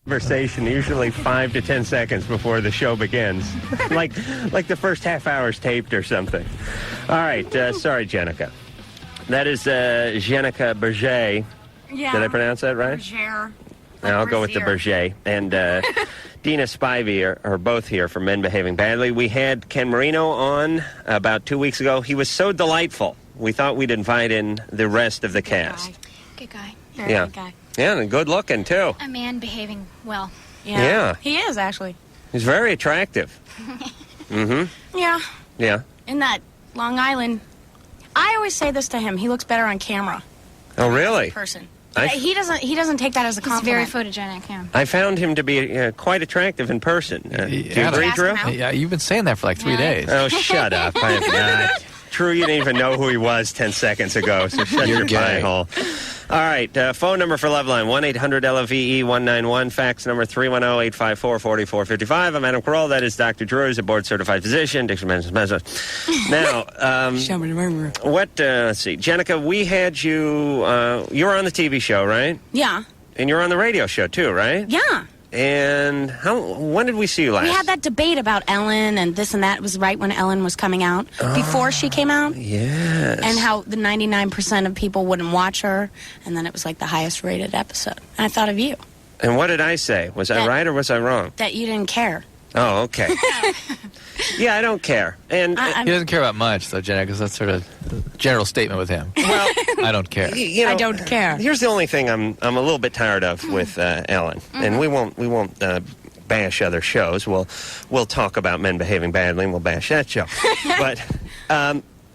Conversation usually 5 to 10 seconds before the show begins, like the first half hour's taped or something. All right, sorry, Jenica. That is Jenica Bergere. Yeah. Did I pronounce that right? Bergere. I'll go with the Bergere. And Dina Spybey are both here for Men Behaving Badly. We had Ken Marino on about 2 weeks ago. He was so delightful. We thought we'd invite in the rest of the cast. Good guy. Very Yeah. good guy. Yeah, and good looking, too. A man behaving well. Yeah. He is, actually. He's very attractive. Mm-hmm. Yeah. Yeah. In that Long Island, I always say this to him. He looks better on camera. Oh, really? Person. I- He doesn't take that as a He's very compliment. photogenic, yeah. I found him to be quite attractive in person. Do you agree, Ask Drew? him out. Yeah, you've been saying that for like 3 days. Oh, shut up. I have not. True, you didn't even know who he was 10 seconds ago, so shut your pie hole. All right, phone number for Loveline, 1-800-LOVE-191. Fax number 310-854-4455. I'm Adam Carolla. That is Dr. Drew, who's a board-certified physician. Now, what, let's see. Jenica, we had you, you were on the TV show, right? Yeah. And you're on the radio show, too, right? Yeah. And when did we see you last? We had that debate about Ellen and this and that. It was right when Ellen was coming out, before she came out. Yes. And how the 99% of people wouldn't watch her. And then it was like the highest rated episode. And I thought of you. And what did I say? Was I right or was I wrong? That you didn't care. Oh, okay. Yeah, I don't care. And He doesn't care about much, though, Jenna, because that's sort of a general statement with him. well, I don't care. you know, I don't care. Here's the only thing I'm a little bit tired of with Ellen, and we won't bash other shows. We'll talk about Men Behaving Badly, and we'll bash that show. But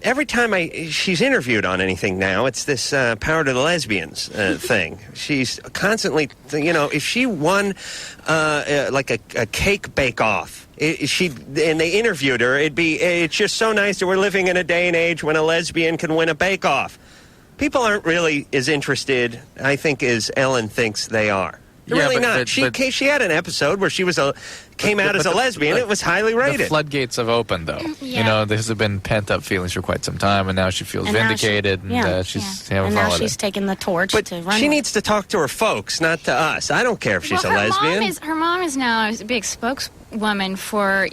every time she's interviewed on anything now, it's this Power to the Lesbians thing. She's constantly, if she won like a cake bake-off, and they interviewed her, it's just so nice that we're living in a day and age when a lesbian can win a bake-off. People aren't really as interested, I think, as Ellen thinks they are. They're Yeah, really but- not. but- She had an episode where she came out as a lesbian. It was highly rated. The floodgates have opened, though. Yeah. You know, there's been pent-up feelings for quite some time, and now she feels And now vindicated, she's having And fun now with she's it. taking the torch But to run. she with. needs to talk to her folks, not to us. I don't care if she's a lesbian. Her mom is now a big spokeswoman for,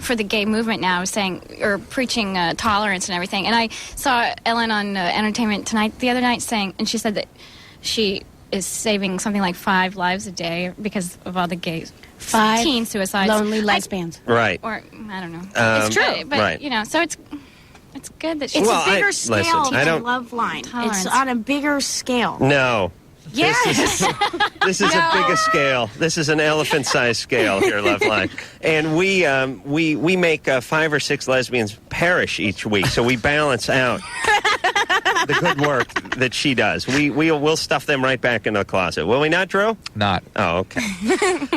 for the gay movement now, saying, or preaching tolerance and everything. And I saw Ellen on Entertainment Tonight the other night saying, and she said that she is saving something like 5 lives a day because of all the gay 5 teen suicides. lonely lesbians. Right. Or, I don't know. It's true. But, right. so it's good that she's... It's Well, a bigger listen, scale I than don't- Loveline. Tolerance. It's on a bigger scale. No. Yes. This is a bigger scale. This is an elephant-sized scale here, Loveline. And we make 5 or 6 lesbians perish each week, so we balance out the good work that she does. We'll stuff them right back into the closet. Will we not, Drew? Not. Oh, okay.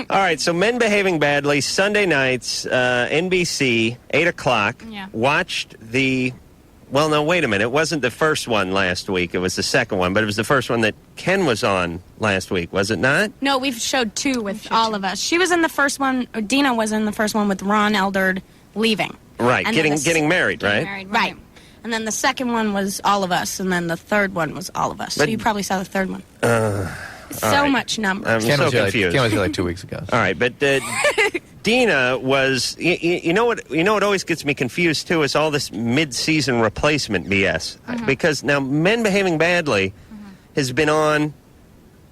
All right, so Men Behaving Badly, Sunday nights, NBC, 8 o'clock. Yeah. Watched the... Well, no, wait a minute. It wasn't the first one last week. It was the second one, but it was the first one that Ken was on last week, was it not? No, we've showed 2 with all of us. She was in the first one, or Dina was in the first one with Ron Eldard leaving. Right, And then getting married, right? Married, Right. And then the second one was all of us, and then the third one was all of us. So But- you probably saw the third one. all So right. much numbers. I'm Ken so was here confused. Ken was here like 2 weeks ago. All right, but Dina was, you know what always gets me confused, too, is all this mid-season replacement BS. Because now Men Behaving Badly has been on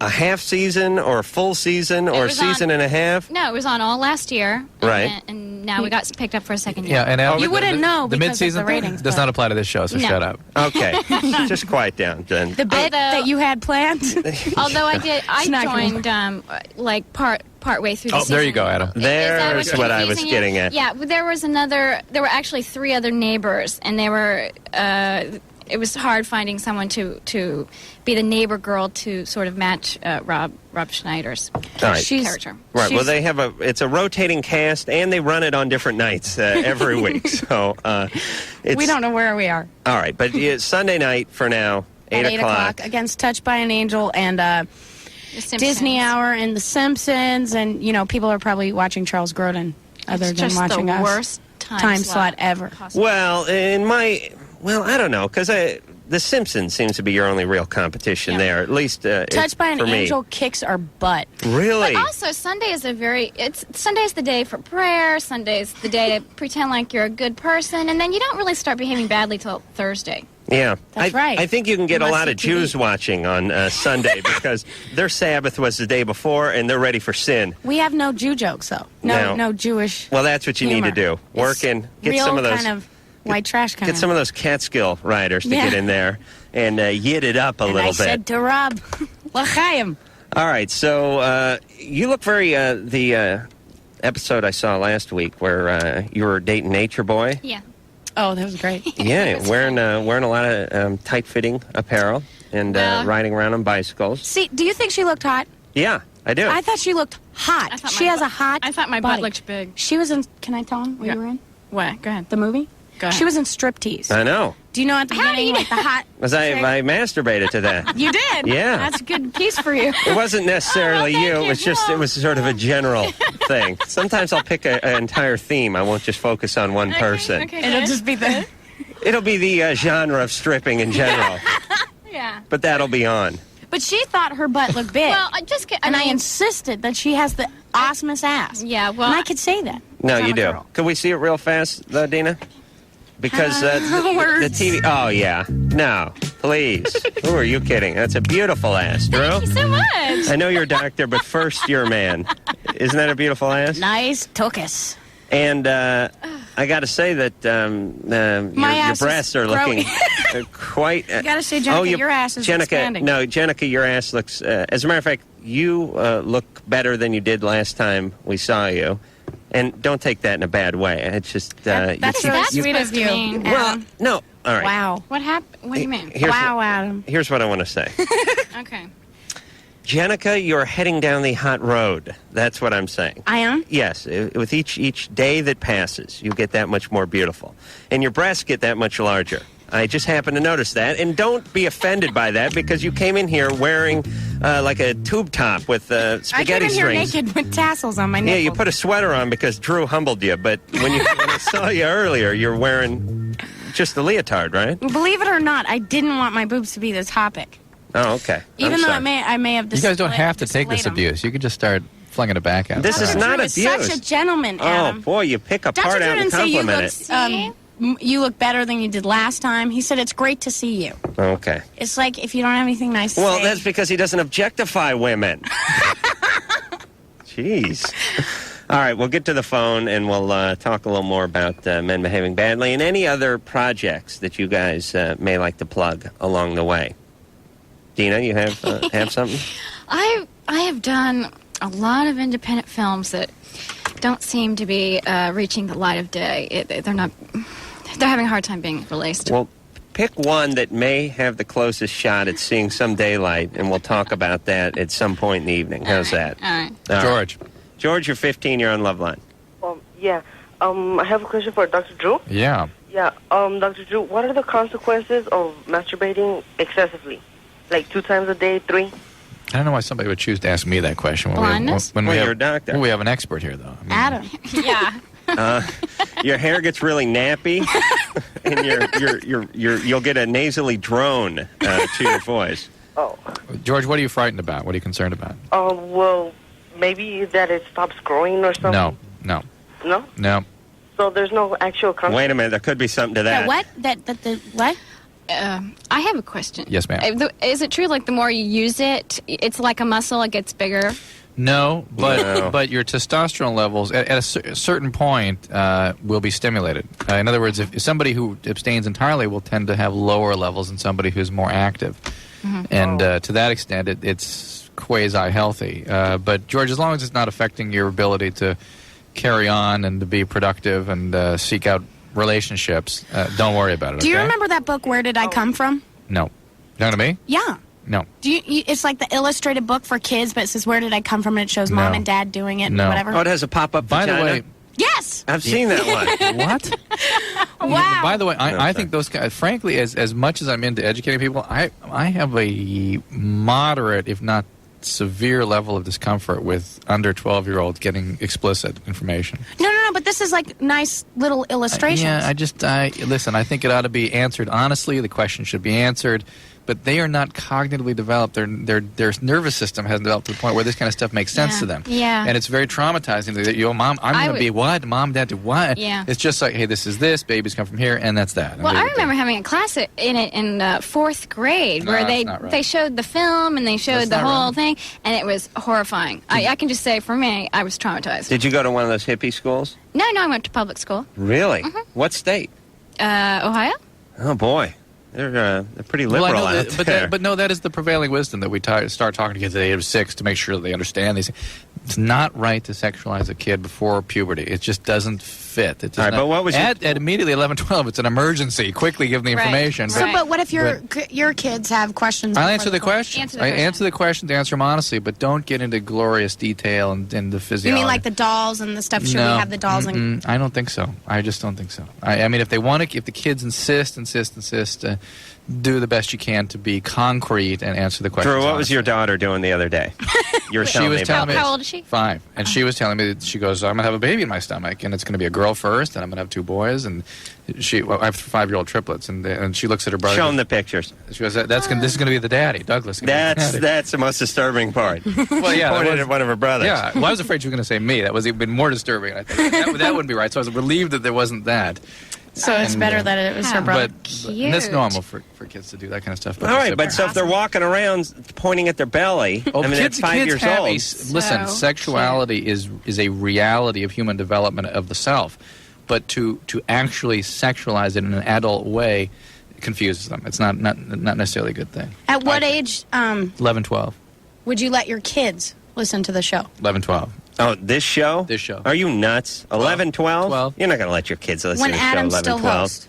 a half season or a full season or a was season and a half. No, it was on all last year. Right. And now we got picked up for a second year. Yeah, and now You wouldn't know the because of mid-season the ratings, does but- not apply to this show, so No. shut up. Okay, just quiet down, Jen. The bit that you had planned. Although I not gonna joined like partway through the Oh, season. there you go, Adam. Is that There's what's what I was confusing you? getting at. Yeah, but there were actually 3 other neighbors, and they were, it was hard finding someone to be the neighbor girl to sort of match Rob Schneider's All right. character. Right. Well, She's- they have it's a rotating cast, and they run it on different nights every week. So it's, We don't know where we are. All right, but Sunday night for now, 8 At 8 o'clock against Touched by an Angel and The Simpsons. Disney Hour and The Simpsons. And, people are probably watching Charles Grodin other It's than just watching the us. worst time slot ever. possible. Well, I don't know, because The Simpsons seems to be your only real competition there, at least Touched by an for me. Angel kicks our butt. Really? But also, Sunday is Sunday's the day for prayer. Sunday's the day to pretend like you're a good person, and then you don't really start behaving badly till Thursday. Yeah, That's right. I think you can get a Unless lot of you Jews watching on Sunday because their Sabbath was the day before, and they're ready for sin. We have no Jew jokes, though. No Jewish. Well, that's what you need to do. humor. Work It's in, get real some of those, kind of white trash kind get some of those Catskill riders to get in there and yit it up a and little I bit. said to Rob, L'chaim. All right, so you look very the episode I saw last week where you were dating Nature Boy. Yeah. Oh, that was great. Yeah, wearing a lot of tight-fitting apparel and riding around on bicycles. See, do you think she looked hot? Yeah, I do. I thought she looked hot. I thought She my has butt- a hot I thought my body. butt looked big. She was in, can I tell him what you were in? What? Go ahead. The movie? Go ahead. She was in Striptease. I know. Do you know at the How do beginning, you like the hot... Because I masturbated to that. You did? Yeah. That's a good piece for you. It wasn't necessarily Oh, thank you. It you. was just it was sort of a general thing. Sometimes I'll pick an entire theme. I won't just focus on one person. Okay, It'll good. just be the... It'll be the genre of stripping in general, Yeah. but that'll be on. But she thought her butt looked big. Well, I just get. and I mean, insisted that she has the awesomest ass. Yeah, well, And I could say that. No, 'cause I'm you a do. girl. Could we see it real fast, though, Dina? Because the Words. TV. Oh yeah. No, please. Who are you kidding? That's a beautiful ass, Drew. Thank you so much. I know you're a doctor, but first you're a man. Isn't that a beautiful ass? Nice tuchus. And I got to say that your ass breasts is are looking growing. quite. You gotta say, Jenica, your ass is Jenica, expanding. No, Jenica, your ass looks. As a matter of fact, you look better than you did last time we saw you. And don't take that in a bad way. It's just That's you, really that's sweet of supposed to you. mean? well, Adam. no. All right. Wow. What happened? What do you mean? Here's Wow, what, Adam. Here's what I want to say. Okay. Jenica, you're heading down the hot road. That's what I'm saying. I am? Yes, with each day that passes, you get that much more beautiful. And your breasts get that much larger. I just happened to notice that. And don't be offended by that because you came in here wearing like a tube top with I came spaghetti in here strings. naked with tassels on my nipples. Yeah, you put a sweater on because Drew humbled you. But when I saw you earlier, you're wearing just a leotard, right? Believe it or not, I didn't want my boobs to be the topic. Oh, okay. Even I'm though sorry. I may have You guys don't have to take displayed this them. abuse. You can just start flinging it back at This them. is Dr. not Drew abuse. such a gentleman, Oh, Adam. boy, you pick a Dr. part Drew out and didn't say you compliment it. you look better than you did last time. He said it's great to see you. Okay. It's like if you don't have anything nice to Well, say. that's because he doesn't objectify women. Jeez. All right, we'll get to the phone and we'll talk a little more about men behaving badly and any other projects that you guys may like to plug along the way. Dina, you have something? I have done a lot of independent films that don't seem to be reaching the light of day. They're having a hard time being released. Well, pick one that may have the closest shot at seeing some daylight, and we'll talk about that at some point in the evening. How's that? All right. All right. George. George, you're 15. You're on Loveline. Yeah. I have a question for Dr. Drew. Yeah. Yeah. Dr. Drew, what are the consequences of masturbating excessively? Like 2 times a day, 3? I don't know why somebody would choose to ask me that question. Blindness? When Well, we have, you're a doctor. Well, we have an expert here, though. I mean, Adam. Yeah. Your hair gets really nappy, and you'll get a nasally drone to your voice. Oh. George, what are you frightened about? What are you concerned about? Well, maybe that it stops growing or something? No. No? So there's no actual consequence? Wait a minute, there could be something to that. That what? The what? I have a question. Yes, ma'am. Is it true, like, the more you use it, it's like a muscle, it gets bigger? No, but No. but your testosterone levels at a certain point will be stimulated. In other words, if somebody who abstains entirely will tend to have lower levels than somebody who's more active, and to that extent, it's quasi-healthy. But George, as long as it's not affecting your ability to carry on and to be productive and seek out relationships, don't worry about it. Do you okay? remember that book, Where Did I Come From? No. You know what I mean? Yeah. No. Do you? It's like the illustrated book for kids, but it says "Where did I come from?" and it shows mom No. and dad doing it, and No. whatever. Oh, it has a pop-up By the vagina? way, Yes. I've seen that one. what? Wow. By the way, I sorry. think those guys, frankly, as much as I'm into educating people, I have a moderate, if not severe level of discomfort with under 12-year-olds getting explicit information. No, but but this is like nice little illustrations. Listen, I think it ought to be answered honestly. The question should be answered. But they are not cognitively developed. Their nervous system hasn't developed to the point where this kind of stuff makes sense to them. Yeah. And it's very traumatizing. That, Mom, I'm going to be what? Mom, Dad, do what? Yeah. It's just like, hey, this is this. Babies come from here, and that's that. Well, I remember having a class in it in 4th grade where they showed the film and they showed the whole thing, and it was horrifying. I can just say, for me, I was traumatized. Did you go to one of those hippie schools? No, I went to public school. Really? What state? Ohio? Oh, boy. They're pretty liberal out there. But no, that is the prevailing wisdom that we start talking to kids at the age of 6 to make sure that they understand these. It's not right to sexualize a kid before puberty. It just doesn't fit. It's all right, but what was at immediately 11, 12? It's an emergency. Quickly give them the information. So, but what if your kids have questions? I'll answer the question. Answer the questions. Answer them honestly, but don't get into glorious detail and the physiology. You mean like the dolls and the stuff? Should we have the dolls? I don't think so. I just don't think so. I mean, if they want to, if the kids insist, do the best you can to be concrete and answer the questions. Drew, what was your daughter doing the other day? You were telling me about How old is she? 5. And she was telling me that she goes, I'm going to have a baby in my stomach, and it's going to be a girl first, and I'm going to have 2 boys. And I have 5-year-old triplets, and she looks at her brother. Show them the pictures. She goes, this is going to be the daddy, Douglas. That's the most disturbing part. Well, yeah, pointed at one of her brothers. Yeah, well, I was afraid she was going to say me. That was even more disturbing. I think that wouldn't be right. So I was relieved that there wasn't that. So it's better that it was her brother. But it's normal for kids to do that kind of stuff. All right, but so if they're walking around pointing at their belly, kids, they're 5 years old. Listen, sexuality is a reality of human development of the self. But to actually sexualize it in an adult way confuses them. It's not necessarily a good thing. At what age 11, 12. Would you let your kids listen to the show? 11, 12. Oh, this show? This show. Are you nuts? 11, 12? 12. You're not going to let your kids listen When to the Adam show 11, still 12. hosts.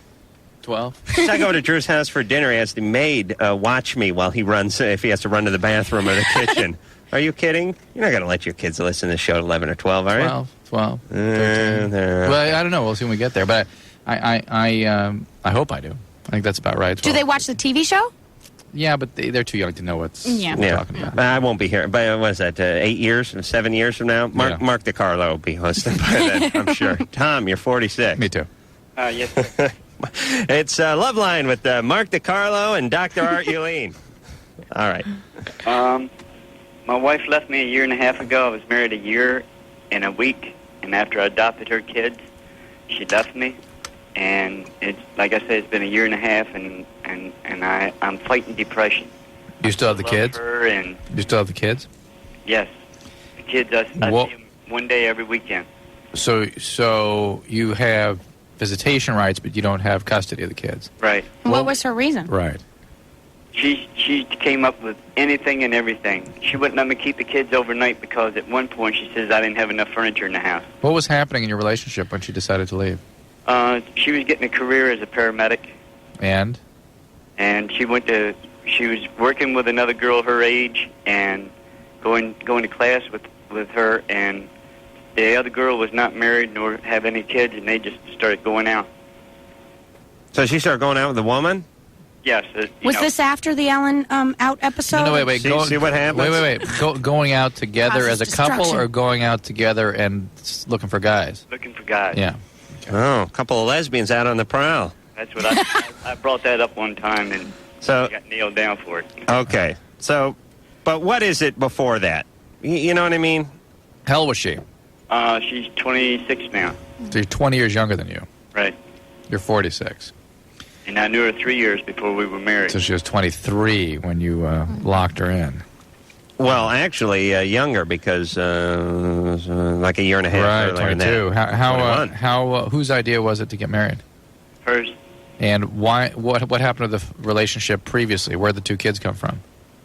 12. I go to Drew's house for dinner. He has the maid watch me while he runs, if he has to run to the bathroom or the kitchen. Are you kidding? You're not going to let your kids listen to the show at 11 or 12, are you? 12. 13. Well, I don't know. We'll see when we get there. But I hope I do. I think that's about right. Do they watch the TV show? Yeah, but they're too young to know what's Yeah. talking about. I won't be here. But what is that, 8 years, 7 years from now? Mark DiCarlo will be hosting by then, I'm sure. Tom, you're 46. Me too. Yes. It's Loveline with Mark DiCarlo and Dr. Art Uline. All right. My wife left me a year and a half ago. I was married a year and a week, and after I adopted her kids, she left me. And it's like I said, it's been a year and a half, and I'm fighting depression. You still have the kids? Her and You still have the kids? yes, the kids. I see them one day every weekend. So you have visitation rights, but you don't have custody of the kids. Right. What was her reason? Right. She came up with anything and everything. She wouldn't let me keep the kids overnight because at one point she says I didn't have enough furniture in the house. What was happening in your relationship when she decided to leave? She was getting a career as a paramedic. And she was working with another girl her age and going to class with her, and the other girl was not married nor have any kids, and they just started going out. So she started going out with a woman? Yes. Was this after the Ellen Out episode? No, wait. See what happens? Wait. Going out together as a couple, destruction. or going out together and looking for guys? Looking for guys. Yeah. Oh, a couple of lesbians out on the prowl. That's what I brought that up one time, and So got nailed down for it. okay. So, but what is it before that? You know what I mean? How old was she? She's 26 now. So you're 20 years younger than you. Right. You're 46. And I knew her 3 years before we were married. So she was 23 when you locked her in. Well, actually, younger because like a year and a half Right, earlier than 22. that. How whose idea was it to get married? Hers. And why? What happened to the relationship previously? Where'd the 2 kids come from?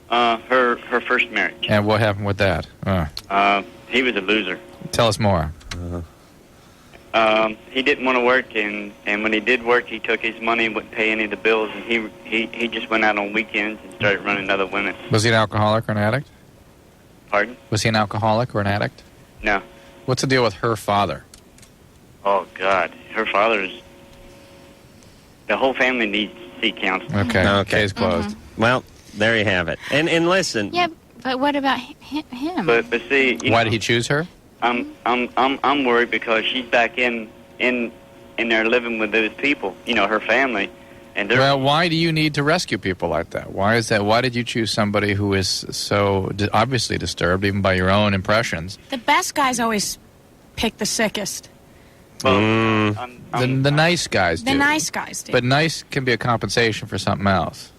Her first marriage. And what happened with that? He was a loser. Tell us more. He didn't want to work, and when he did work, he took his money and wouldn't pay any of the bills, and he just went out on weekends and started running other women. Was he an alcoholic or an addict? Pardon? Was he an alcoholic or an addict? No. What's the deal with her father? Oh, God. Her father's... The whole family needs to see counseling. Okay. Case closed. Well, there you have it. And listen. Yeah, but what about him? But see... Why did he choose her? I'm worried because she's back in there living with those people, her family, and they're. Well, why do you need to rescue people like that? Why is that? Why did you choose somebody who is so obviously disturbed, even by your own impressions? The best guys always pick the sickest. Well, The nice guys do. The nice guys do. But nice can be a compensation for something else.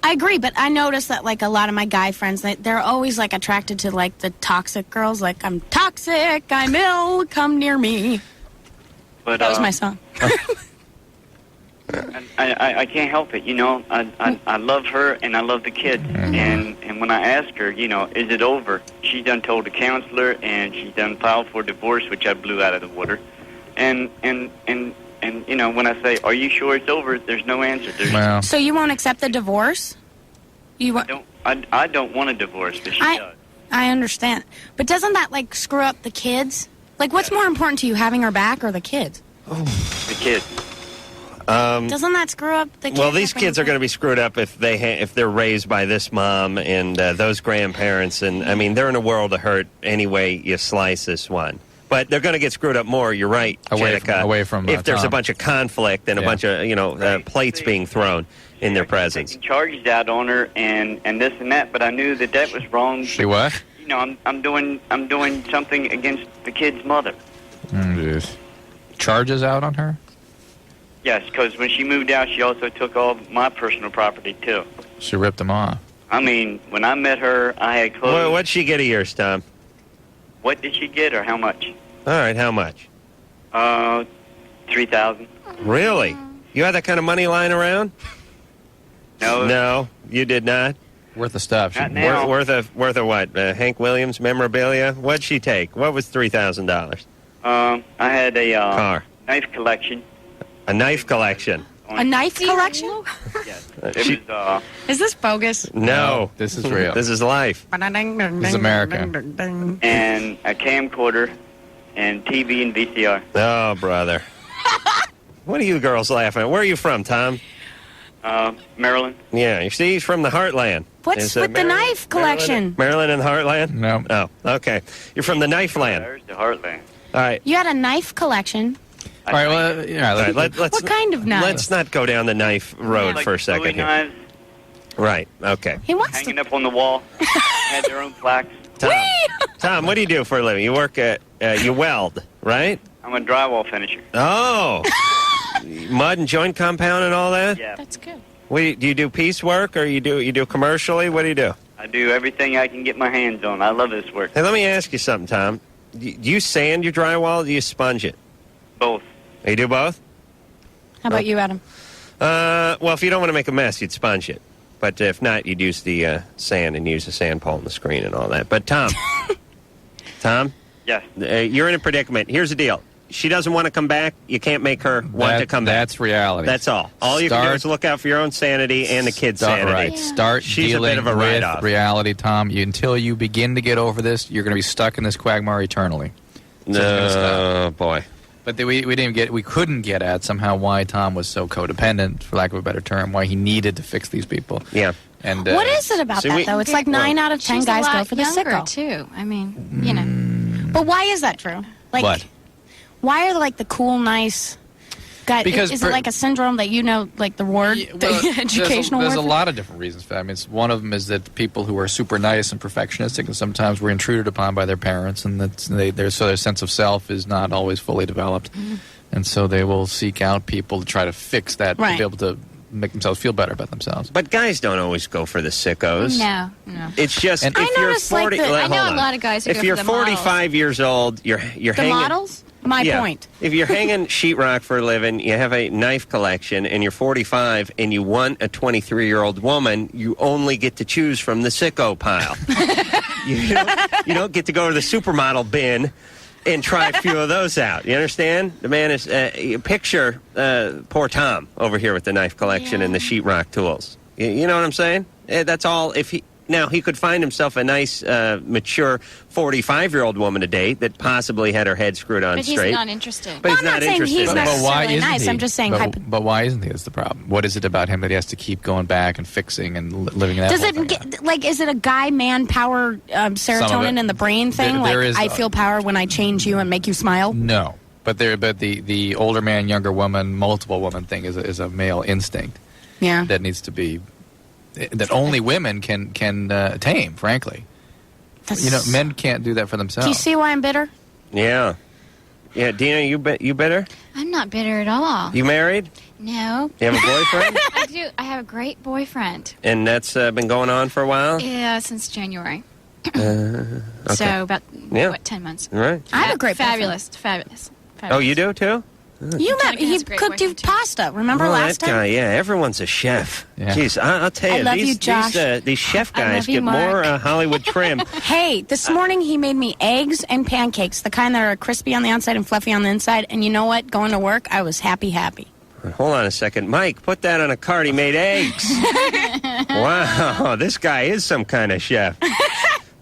I agree, but I noticed that like a lot of my guy friends, they're always like attracted to like the toxic girls. Like, I'm toxic, I'm ill, come near me. but That was my song. I can't help it, I love her and I love the kids, and when I ask her, is it over? She's done told the counselor and she's done filed for divorce, which I blew out of the water, and when I say, are you sure it's over? There's no answer. Well, So you won't accept the divorce? I don't want a divorce, but she does. I understand. But doesn't that, like, screw up the kids? Like, what's more important to you, having her back or the kids? The kids. Doesn't that screw up the kids? Well, these kids are going to be screwed up if they're raised by this mom and those grandparents, and I mean they're in a world of hurt any way you slice this one. But they're going to get screwed up more. You're right, Jenica. Away from if there's Tom. a bunch of conflict and a bunch of plates being thrown in their presence. Taking charges out on her and this and that, but I knew that was wrong. she what? I'm doing something against the kid's mother. Jeez. Charges out on her? Yes, because when she moved out, she also took all my personal property too. She ripped them off. I mean, when I met her, I had clothes. Well, what'd she get a year, Tom? What did she get, or how much? All right, how much? $3,000. Really? You had that kind of money lying around? No. No, you did not. Worth the stuff. Not now. Worth of what? Hank Williams memorabilia? What'd she take? What was $3,000? I had a Car. knife collection. A knife collection. A knife collection? Yes. It was Is this bogus? No. This is real. This is life. This is America. and a camcorder and TV and VCR. Oh, brother. What are you girls laughing at? Where are you from, Tom? Maryland. Yeah, you see, he's from the Heartland. What's Is it with the knife collection? Maryland and the Heartland? No. Oh, okay. You're from the Knife Land. There's the Heartland. All right. You had a knife collection. All right, well, yeah, All right, let's What kind of knife? Let's not go down the knife road Like for a second Bowie here. knives Right, okay. He wants hanging to. up on the wall. Had their own plaques. Tom, what do you do for a living? You work at, you weld, right? I'm a drywall finisher. Oh. Mud and joint compound and all that? Yeah. That's good. Do you do piecework or you do commercially? What do you do? I do everything I can get my hands on. I love this work. Hey, let me ask you something, Tom. Do you sand your drywall or do you sponge it? Both. You do both? How about you, Adam? Well, if you don't want to make a mess, you'd sponge it. But if not, you'd use the sand and use the sand pole on the screen and all that. But Tom, Yes. You're in a predicament. Here's the deal. She doesn't want to come back. You can't make her want to come back. That's reality. That's all. All you can do is look out for your own sanity and the kid's sanity. Right. Yeah. Start She's a dealing bit of a with write-off. reality, Tom. Until you begin to get over this, you're going to be stuck in this quagmire eternally. So it's gonna stop. Oh, boy. But we couldn't get at somehow why Tom was so codependent, for lack of a better term, why he needed to fix these people. Yeah. And What is it about see, that, we- though? It's like 9 out of 10 She's a guys lot go for the younger, sicko. too. I mean, But why is that true? Like, What? Why are like the cool, nice guys? Because Is it like a syndrome that like the word, Yeah, well, the educational there's a word? lot of different reasons for that. I mean, one of them is that people who are super nice and perfectionistic and sometimes were intruded upon by their parents, and that their sense of self is not always fully developed, and so they will seek out people to try to fix that, to Right. be able to make themselves feel better about themselves. But guys don't always go for the sickos. no. It's just And- if I you're noticed, like, 40, the- I know hold a on. lot of guys who if go for you're the models. 45 years old, you're The hanging models? My Yeah. point. If you're hanging sheetrock for a living, you have a knife collection, and you're 45, and you want a 23-year-old woman, you only get to choose from the sicko pile. you don't get to go to the supermodel bin and try a few of those out. You understand? The man is... you picture poor Tom over here with the knife collection and the sheetrock tools. You know what I'm saying? That's all. Now, he could find himself a nice, mature 45-year-old woman to date that possibly had her head screwed on But straight. he's not interested. But Well, he's I'm not not saying interested. he's in that. not- But why necessarily isn't nice, he? I'm just saying But why isn't he? Is the problem? What is it about him that he has to keep going back and fixing and living that? Does whole it thing get, out? like? Is it a guy-man power serotonin it. in the brain thing? There like is I feel power when I change you and make you smile. No, but the older man, younger woman, multiple woman thing is a male instinct Yeah. that needs to be that only women can tame. Frankly, men can't do that for themselves. Do you see why I'm bitter? Yeah. Yeah, Dina, you bitter? I'm not bitter at all. You married? No. You have a boyfriend? I do. I have a great boyfriend. And that's been going on for a while? Yeah, since January. Okay. So about, Yeah. 10 months. Right. I have a great Fabulous. Fabulous. Oh, you do, too? You met. Jenica He has a great cooked you boyfriend, too. pasta. Remember Oh, last that time? guy, yeah. Everyone's a chef. Yeah. Jeez, I'll tell you, I love these, you, Josh. these chef I guys love you, get more Mark. Hollywood trim. Hey, this morning he made me eggs and pancakes, the kind that are crispy on the outside and fluffy on the inside. And you know what? Going to work, I was happy. Hold on a second. Mike, put that on a cart. He made eggs. Wow, this guy is some kind of chef.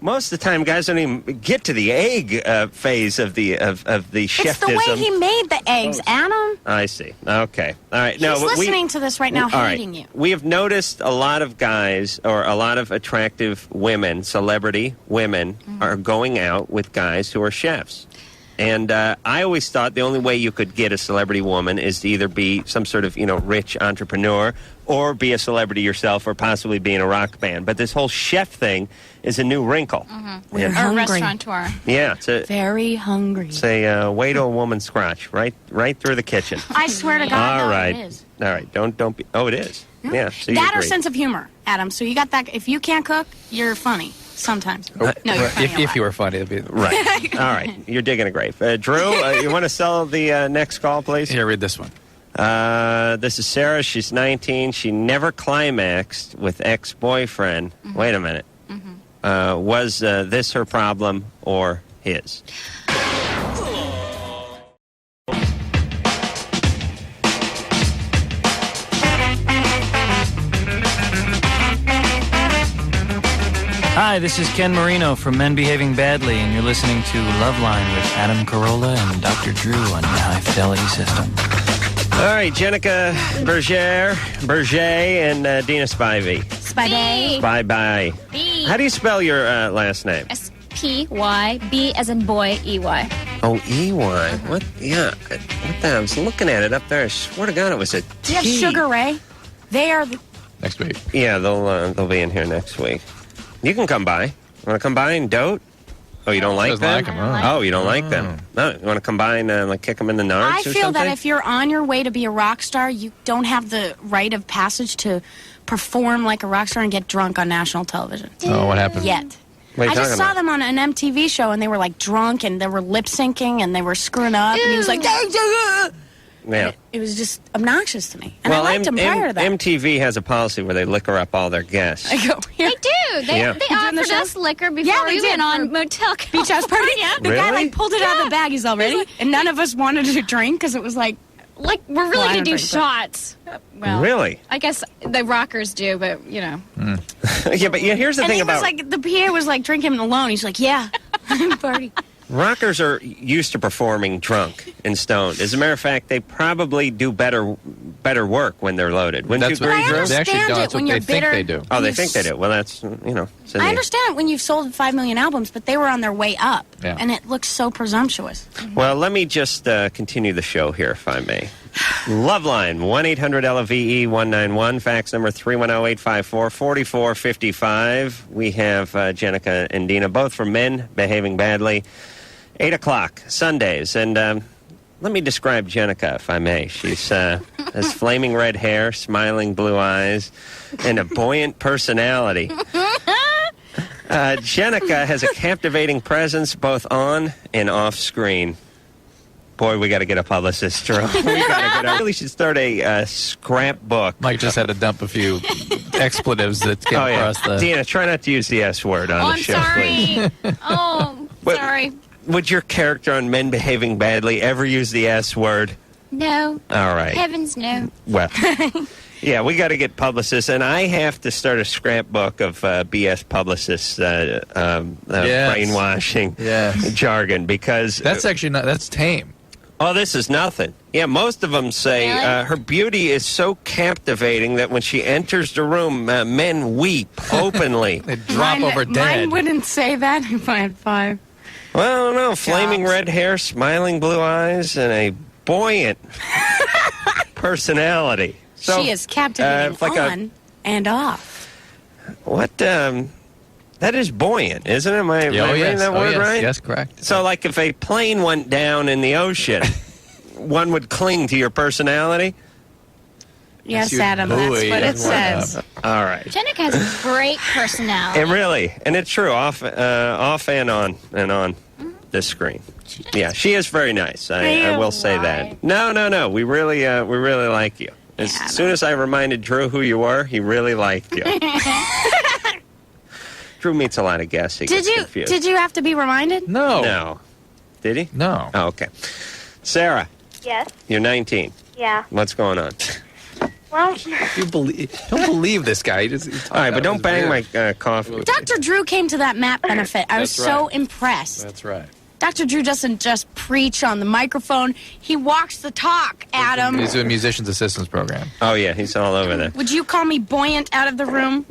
Most of the time, guys don't even get to the egg phase of the chefism. It's the way he made the eggs, Adam. I see. Okay. All right. He's No, but listening to this right now, all right. hating you. We have noticed a lot of guys or a lot of attractive women, celebrity women, are going out with guys who are chefs. And I always thought the only way you could get a celebrity woman is to either be some sort of, rich entrepreneur or be a celebrity yourself or possibly be in a rock band. But this whole chef thing is a new wrinkle. We're Or hungry. restaurateur. Yeah, it's a, Very hungry. it's a way to a woman's crotch, right through the kitchen. I swear to God, All no, right. it is. All right. Don't be. Oh, it is. Yeah. So you That or agree. sense of humor, Adam. So you got that. If you can't cook, you're funny sometimes. No, you're funny. If you were funny, it'd be Right. All right. You're digging a grave. Drew, you want to sell the next call, please? Here, read this one. This is Sarah. She's 19. She never climaxed with ex-boyfriend. Wait a minute. Was this her problem or his? Hi, this is Ken Marino from Men Behaving Badly, and you're listening to Loveline with Adam Carolla and Dr. Drew on the High Fidelity System. All right. Jenica Bergere and Dina Spybey. Spybey. Bye-bye. B. How do you spell your last name? S-P-Y. B as in boy, E-Y. Oh, E-Y. What? Yeah. What the? I was looking at it up there. I swear to God, it was a T. Do you have Sugar Ray? They are. Next week. Yeah, they'll be in here next week. You can come by. Want to come by and dote? Oh, you don't like Doesn't them? like 'em, Oh, you don't like them? No, you want to come by and like kick them in the nards I or feel something? that if you're on your way to be a rock star, you don't have the rite of passage to perform like a rock star and get drunk on national television Oh, what happened? yet. What are you I just talking saw about? them on an MTV show, and they were like drunk, and they were lip syncing, and they were screwing up, and he was like, Yeah. it was just obnoxious to me. And I liked him prior to that. MTV has a policy where they liquor up all their guests. I go, here. They do. They Yeah. they doing the offered show? us liquor before Yeah, they we did went on for Motel Beach House Party. California. The guy Really? like pulled it out of the bag. He's all ready, and none of us wanted to drink because it was like, Like, we're really Well, I going don't to do drink, but- shots. Well, Really? I guess the rockers do, but, Yeah, but here's the and thing he about was like, the PA was like, drink him alone. He's like, yeah, party. rockers are used to performing drunk and stoned. As a matter of fact, they probably do better work when they're loaded. Wouldn't That's you what agree, I Drew? They actually understand don't. it That's when what you're they think bitter. they do. Oh, they think they do. Well, that's, it's in I the- understand it when you've sold 5 million albums, but they were on their way up, Yeah. and it looks so presumptuous. Well, let me just continue the show here, if I may. Loveline, 1-800-LOVE-191, fax number 310-854-4455. We have Jenica and Dina, both from Men Behaving Badly, 8 o'clock, Sundays. And let me describe Jenica, if I may. She's has flaming red hair, smiling blue eyes, and a buoyant personality. Jenica has a captivating presence both on and off screen. Boy, we got to get a publicist, Drew. Really should start a scrapbook. Mike just had to dump a few expletives that came Oh, yeah. across the... Dina, try not to use the S word on Oh, the I'm show, please. sorry. Oh, What- sorry. Would your character on Men Behaving Badly ever use the S word? No. All right. Heavens, no. Well, Yeah, we got to get publicists, and I have to start a scrapbook of BS publicists brainwashing jargon because That's actually not. That's tame. oh, this is nothing. Yeah, most of them say Really? her beauty is so captivating that when she enters the room, men weep openly. They drop over dead. Mine wouldn't say that if I had 5. Well, I don't know. Flaming Jobs. red hair, smiling blue eyes, and a buoyant personality. So, She is captivating it's like on and off. what? That is buoyant, isn't it? Am I reading that word yes. right? Yes, correct. So, like, if a plane went down in the ocean, one would cling to your personality. Yes, you'd Adam, that's buoy what it everyone says. All right. Jenica has a great personality. And really, and it's true, off and on this screen. Yeah, she is very nice. I will say that. No. We really like you. As soon as I reminded Drew who you were, he really liked you. Drew meets a lot of guests. He gets confused. Did you have to be reminded? No. No. Did he? No. Oh, okay. Sarah, Yes. you're 19. Yeah. What's going on? Well, Don't believe this guy. He's All right, but don't bang my coffee. Dr. Drew came to that MAP benefit. I was That's so right. impressed. That's right. Dr. Drew doesn't just preach on the microphone. He walks the talk, Adam. He's doing musician's assistance program. Oh, yeah, he's all over there. Would you call me buoyant out of the room?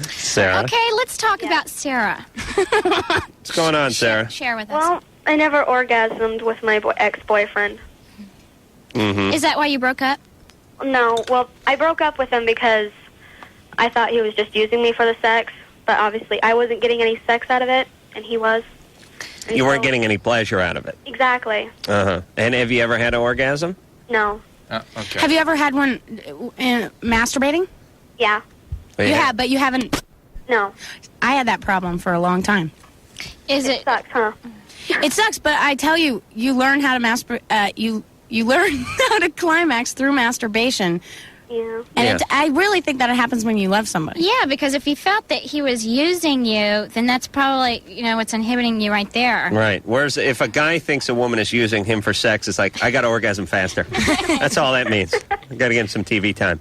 Sarah, Okay, let's talk about Sarah. what's going on, Sarah? Share with us. well, I never orgasmed with my ex-boyfriend. Mm-hmm. Is that why you broke up? No, well, I broke up with him because I thought he was just using me for the sex, but obviously I wasn't getting any sex out of it, and he was. And You weren't so- getting any pleasure out of it. Exactly. Uh-huh. And have you ever had an orgasm? No. Okay. Have you ever had one masturbating? Yeah. You have, but you haven't. No. I had that problem for a long time. Is It it? sucks, huh? It sucks, but I tell you, you learn how to you learn how to climax through masturbation. Yeah. And Yeah. I really think that it happens when you love somebody. Yeah, because if he felt that he was using you, then that's probably, what's inhibiting you right there. Right. Whereas if a guy thinks a woman is using him for sex, it's like, I got to orgasm faster. That's all that means. I got to get him some TV time.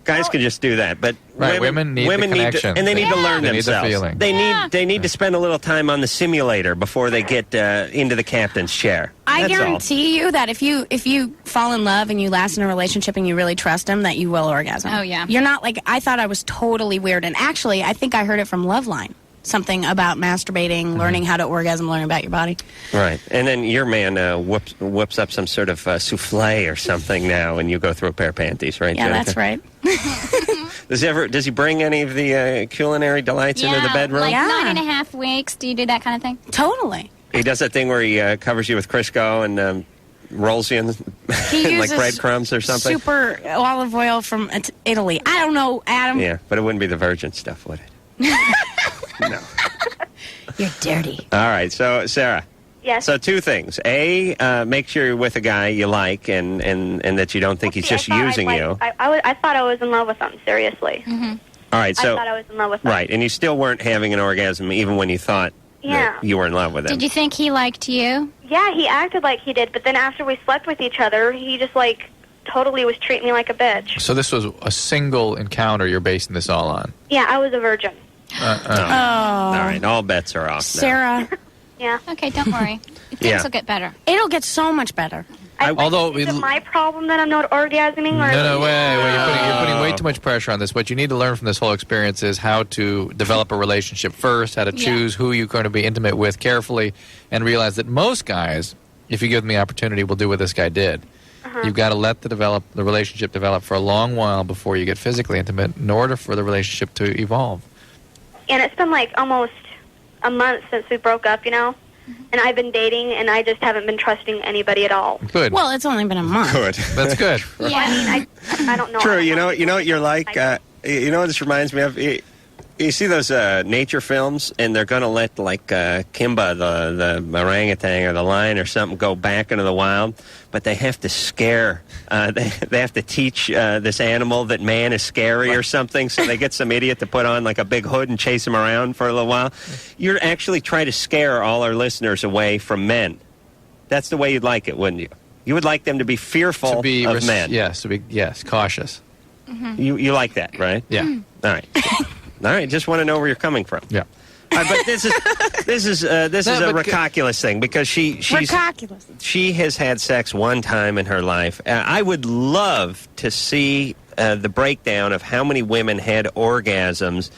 Guys can just do that, but Right, women need the connection. and they need to learn They need the themselves. feeling. They need to spend a little time on the simulator before they get into the captain's chair. I That's all. guarantee you that if you fall in love and you last in a relationship and you really trust him, that you will orgasm. Oh, yeah. You're not like, I thought I was totally weird, and actually, I think I heard it from Loveline. Something about masturbating, learning how to orgasm, learning about your body. Right, and then your man whips up some sort of souffle or something now, and you go through a pair of panties, right? Yeah, Jenica? that's right. Does he bring any of the culinary delights into the bedroom? Like Yeah. 9.5 weeks. Do you do that kind of thing? Totally. He does that thing where he covers you with Crisco and rolls you in He like uses breadcrumbs or something. super olive oil from Italy. I don't know, Adam. Yeah, but it wouldn't be the virgin stuff, would it? No. You're dirty. All right, so Sarah. Yes. So two things. A, make sure you're with a guy you like and that you don't think he's See, just I thought using you. I thought I was in love with him, seriously. All right, I so thought I was in love with him. right, and you still weren't having an orgasm even when you thought Yeah. that you were in love with him. Did you think he liked you? Yeah, he acted like he did, but then after we slept with each other, he just, totally was treating me like a bitch. So this was a single encounter you're basing this all on. Yeah, I was a virgin. All right, all bets are off now. Sarah, Yeah. Okay, don't worry. Things Yeah. will get better. it'll get so much better. Although Is it my problem that I'm not orgasming? Or No, wait. You're putting way too much pressure on this. What you need to learn from this whole experience is how to develop a relationship first, how to choose who you're going to be intimate with carefully, and realize that most guys, if you give them the opportunity, will do what this guy did. You've got to let the relationship develop for a long while before you get physically intimate in order for the relationship to evolve. And it's been almost a month since we broke up, And I've been dating, and I just haven't been trusting anybody at all. Good. Well, it's only been a month. Good. That's good. Yeah. I don't know. True. You know what you're like. You know what this reminds me of. You see those nature films, and they're going to let Kimba, the orangutan or the lion or something, go back into the wild, but they have to scare. They have to teach this animal that man is scary or something. So they get some idiot to put on a big hood and chase him around for a little while. You're actually trying to scare all our listeners away from men. That's the way you'd like it, wouldn't you? You would like them to be fearful To be of men. Yes, cautious. You like that, right? Yeah. All right. All right. Just want to know where you're coming from. Yeah. But this is a ridiculous thing because she's Ridiculous. she has had sex one time in her life. I would love to see the breakdown of how many women had orgasms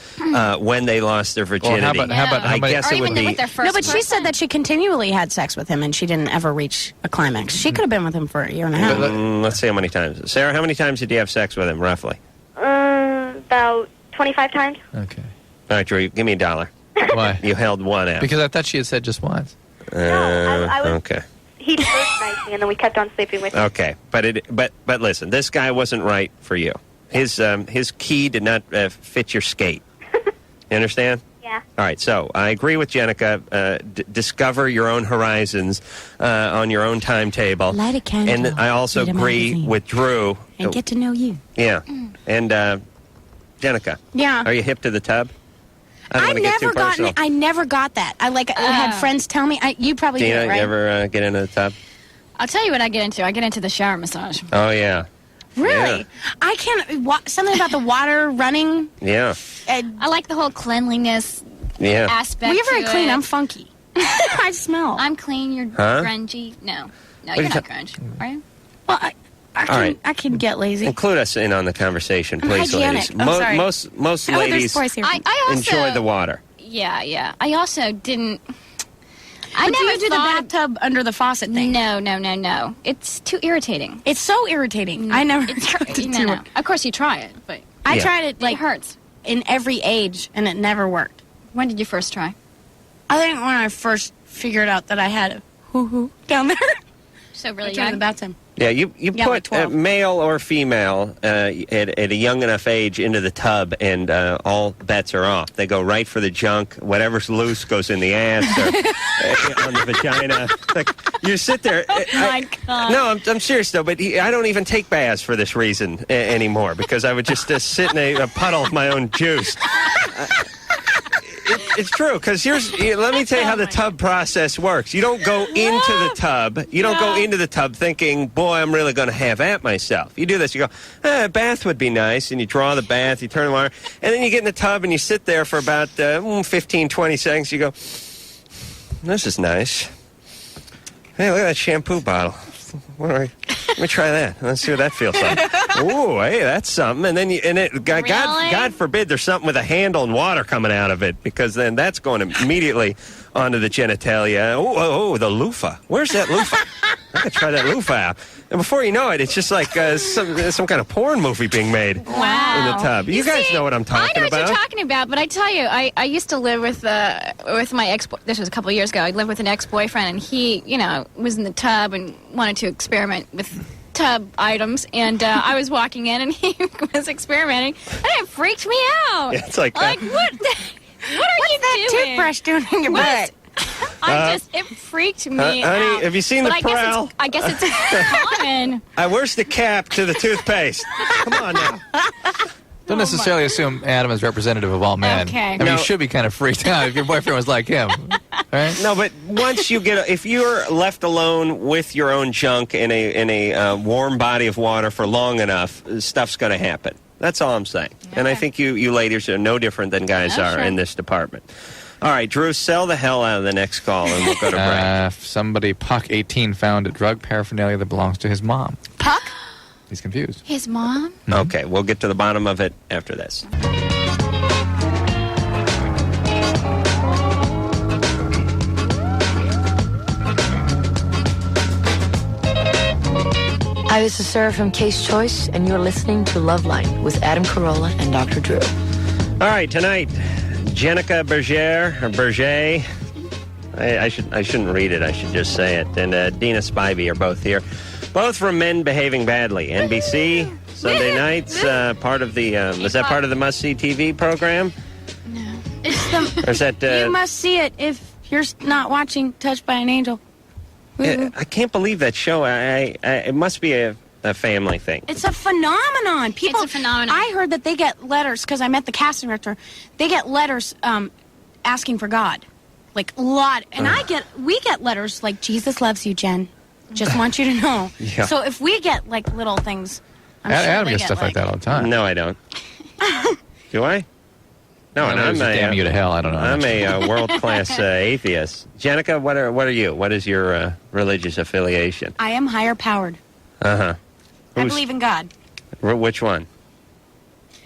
when they lost their virginity. How about I guess or it would even be. with their first No, but she said person. that she continually had sex with him and she didn't ever reach a climax. She could have been with him for a year and a half. Let's see how many times. Sarah, how many times did you have sex with him, roughly? About 25 times. Okay. All right, Drew, give me $1. Why? You held one out. Because I thought she had said just once. I was. Okay. He first night me, and then we kept on sleeping with him. Okay, but listen, this guy wasn't right for you. His key did not fit your skate. You understand? Yeah. All right, so I agree with Jenica. Discover your own horizons on your own timetable. Light a candle, And I also read a agree magazine, with Drew. and get to know you. Yeah. And Jenica, Yeah. are you hip to the tub? I don't want to get too personal. I never got that. I had friends tell me. You probably Dina, did, right? you ever get into the tub? I'll tell you what I get into. I get into the shower massage. Oh, yeah. Really? Yeah. I can't. Something about the water running. Yeah. I like the whole cleanliness Yeah. aspect. Well, you're very to clean. it. I'm funky. I smell. I'm clean. You're Huh? grungy. No, are you're you not grungy. Are you? Well, All right. I can get lazy. Include us in on the conversation, please, hygienic. ladies. Oh, sorry. Most Oh, there's ladies boys here. I also enjoy the water. Yeah. I also didn't. I But do never you do the thought. bathtub under the faucet thing? No. It's too irritating. It's so irritating. I never It's got to no, do no. it. Of course, you try it, but I Yeah. tried it like like it hurts. in every age, and it never worked. When did you first try? I think when I first figured out that I had a hoo-hoo down there, So I really tried in the young. bathtub. Yeah, you Yeah, put like 12. male or female at a young enough age into the tub, and all bets are off. They go right for the junk. Whatever's loose goes in the ass or on the vagina. Like, you sit there. Oh my God. No, I'm serious though. But I don't even take baths for this reason anymore because I would just sit in a puddle of my own juice. It's true, because let me tell you how the tub process works. You don't go into the tub. You don't go into the tub thinking, boy, I'm really going to have at myself. You do this. You go, a bath would be nice, and you draw the bath, you turn the water, and then you get in the tub, and you sit there for about 15, 20 seconds. You go, this is nice. Hey, look at that shampoo bottle. Let me try that. Let's see what that feels like. Ooh, hey, that's something. And then God forbid there's something with a handle and water coming out of it, because then that's going immediately onto the genitalia. Oh, the loofah. Where's that loofah? I gotta try that loofah out. And before you know it, it's just like some kind of porn movie being made in the tub. You guys know what I'm talking I know about. what you're talking about, but I tell you, I used to live with my ex. This was a couple of years ago. I lived with an ex-boyfriend, and he, was in the tub and wanted to experiment with tub items. And I was walking in, and he was experimenting, and it freaked me out. Yeah, it's like what? What are you That doing? toothbrush doing in your butt? It freaked me honey, out. have you seen but the Perel? I guess it's common. Where's the cap to the toothpaste? Come on now. Don't necessarily assume Adam is representative of all men. Okay. I mean, No. you should be kind of freaked out if your boyfriend was like him. Right? No, but once you if you're left alone with your own junk in a warm body of water for long enough, stuff's going to happen. That's all I'm saying. And I think you ladies are no different than guys are in this department. All right, Drew, sell the hell out of the next call, and we'll go to break. Somebody, Puck 18, found drug paraphernalia that belongs to his mom. Puck? He's confused. His mom? Okay, we'll get to the bottom of it after this. Hi, this is Sarah from Case Choice, and you're listening to Loveline with Adam Carolla and Dr. Drew. All right, tonight, Jenica Bergere. I shouldn't read it. I should just say it. And Dina Spybey are both here, both from Men Behaving Badly. NBC Sunday nights. Part of the is that part of the Must See TV program? No. It's the. Or is that You must see it if you're not watching Touched by an Angel. I can't believe that show. It must be a family thing. It's a phenomenon. People, It's a phenomenon. I heard that they get letters, because I met the casting director. They get letters asking for God. Like, a lot. And we get letters like, Jesus loves you, Jen. Just want you to know. Yeah. So if we get like little things, I'm sure Adam they gets get stuff like that all the time. No, I don't. Do I? No, and I'm damn you to hell. I don't know. I'm a world-class atheist. Jenica, what are you? What is your religious affiliation? I am higher powered. Uh-huh. I believe in God. Which one?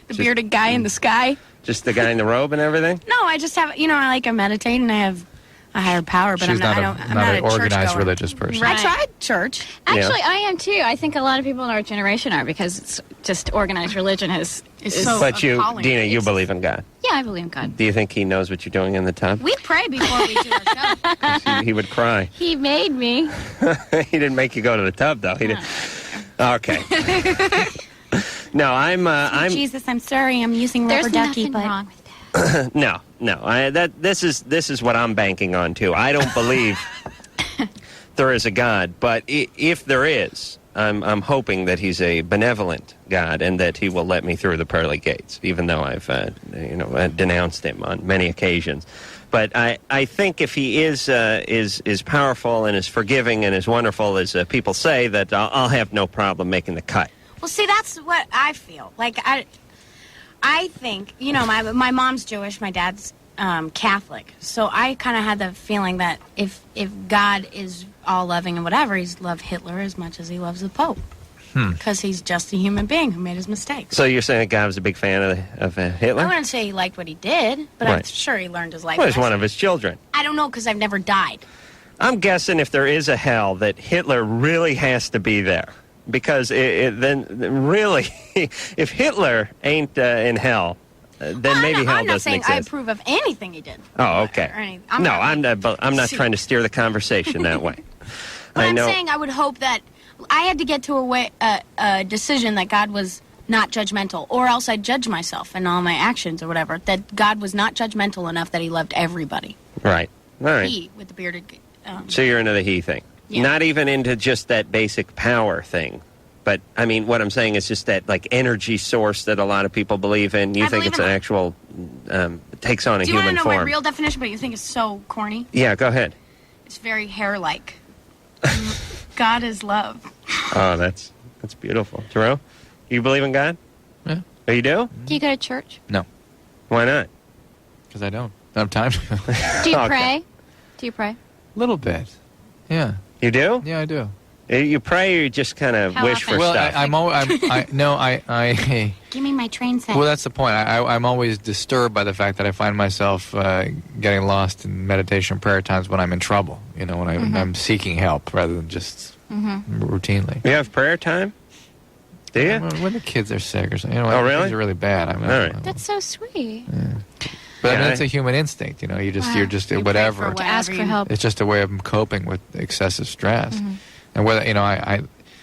The bearded guy in the sky. Just the guy in the robe and everything? No, I just have, I like to meditate and I have a higher power, but She's I'm not not an organized churchgoer. religious person. I tried church. Actually, I am too. I think a lot of people in our generation are, because it's just organized religion is so But you, appalling. Dina, you It's- believe in God. Yeah, I believe in God. Do you think he knows what you're doing in the tub? We pray before we do our show. 'Cause he would cry. He made me. He didn't make you go to the tub, though. He didn't. Okay. No, I'm. Jesus, I'm sorry. I'm using There's rubber ducky, nothing but wrong with that. No. This is what I'm banking on too. I don't believe there is a God, but if there is, I'm hoping that he's a benevolent God and that he will let me through the pearly gates, even though I've denounced him on many occasions. But I think if he is powerful and is forgiving and as wonderful as people say, that I'll have no problem making the cut. well, see, that's what I feel. Like I think, my mom's Jewish, my dad's Catholic, so I kind of had the feeling that if God is all loving and whatever, he's loved Hitler as much as he loves the Pope, because he's just a human being who made his mistakes. So you're saying that God was a big fan of Hitler? I wouldn't say he liked what he did, but I'm Right. sure he learned his life. Well, he's one lesson. of his children. I don't know because I've never died. I'm guessing if there is a hell, that Hitler really has to be there. Because then really, if Hitler ain't in hell, then maybe hell I'm not doesn't saying I exist. approve of anything he did. Oh, okay. Or anything. I'm not See. trying to steer the conversation that way. But I I'm know. saying I would hope that I had to get to a decision that God was not judgmental, or else I'd judge myself and all my actions or whatever. That God was not judgmental enough that he loved everybody. Right. All right. He with the bearded. So you're into the he thing. Yeah. Not even into just that basic power thing. But, I mean, what I'm saying is just that, like, energy source that a lot of people believe in. You I think believe it's in an it. actual, takes on a Do you want to human know form. my real definition? But you think it's so corny? Yeah, go ahead. It's very hair-like. God is love. Oh, that's beautiful. Jerome, you believe in God? Yeah. Oh, you do? Do you go to church? No, Why not? because I don't have time to. Do you Okay. pray? Do you pray? Little bit. Yeah. You do? Yeah, I do. You pray or you just kind of How wish often? for Well, stuff? I Give me my train set. well, that's the point. I'm always disturbed by the fact that I find myself getting lost in meditation prayer times when I'm in trouble. When I'm seeking help rather than just routinely. You have prayer time? Do you? When the kids are sick or something. Oh, really? Things are really bad. All right. That's so sweet. But I mean, Yeah, it's a human instinct. You're just You pray whatever. for To ask for help. It's just a way of coping with excessive stress. And whether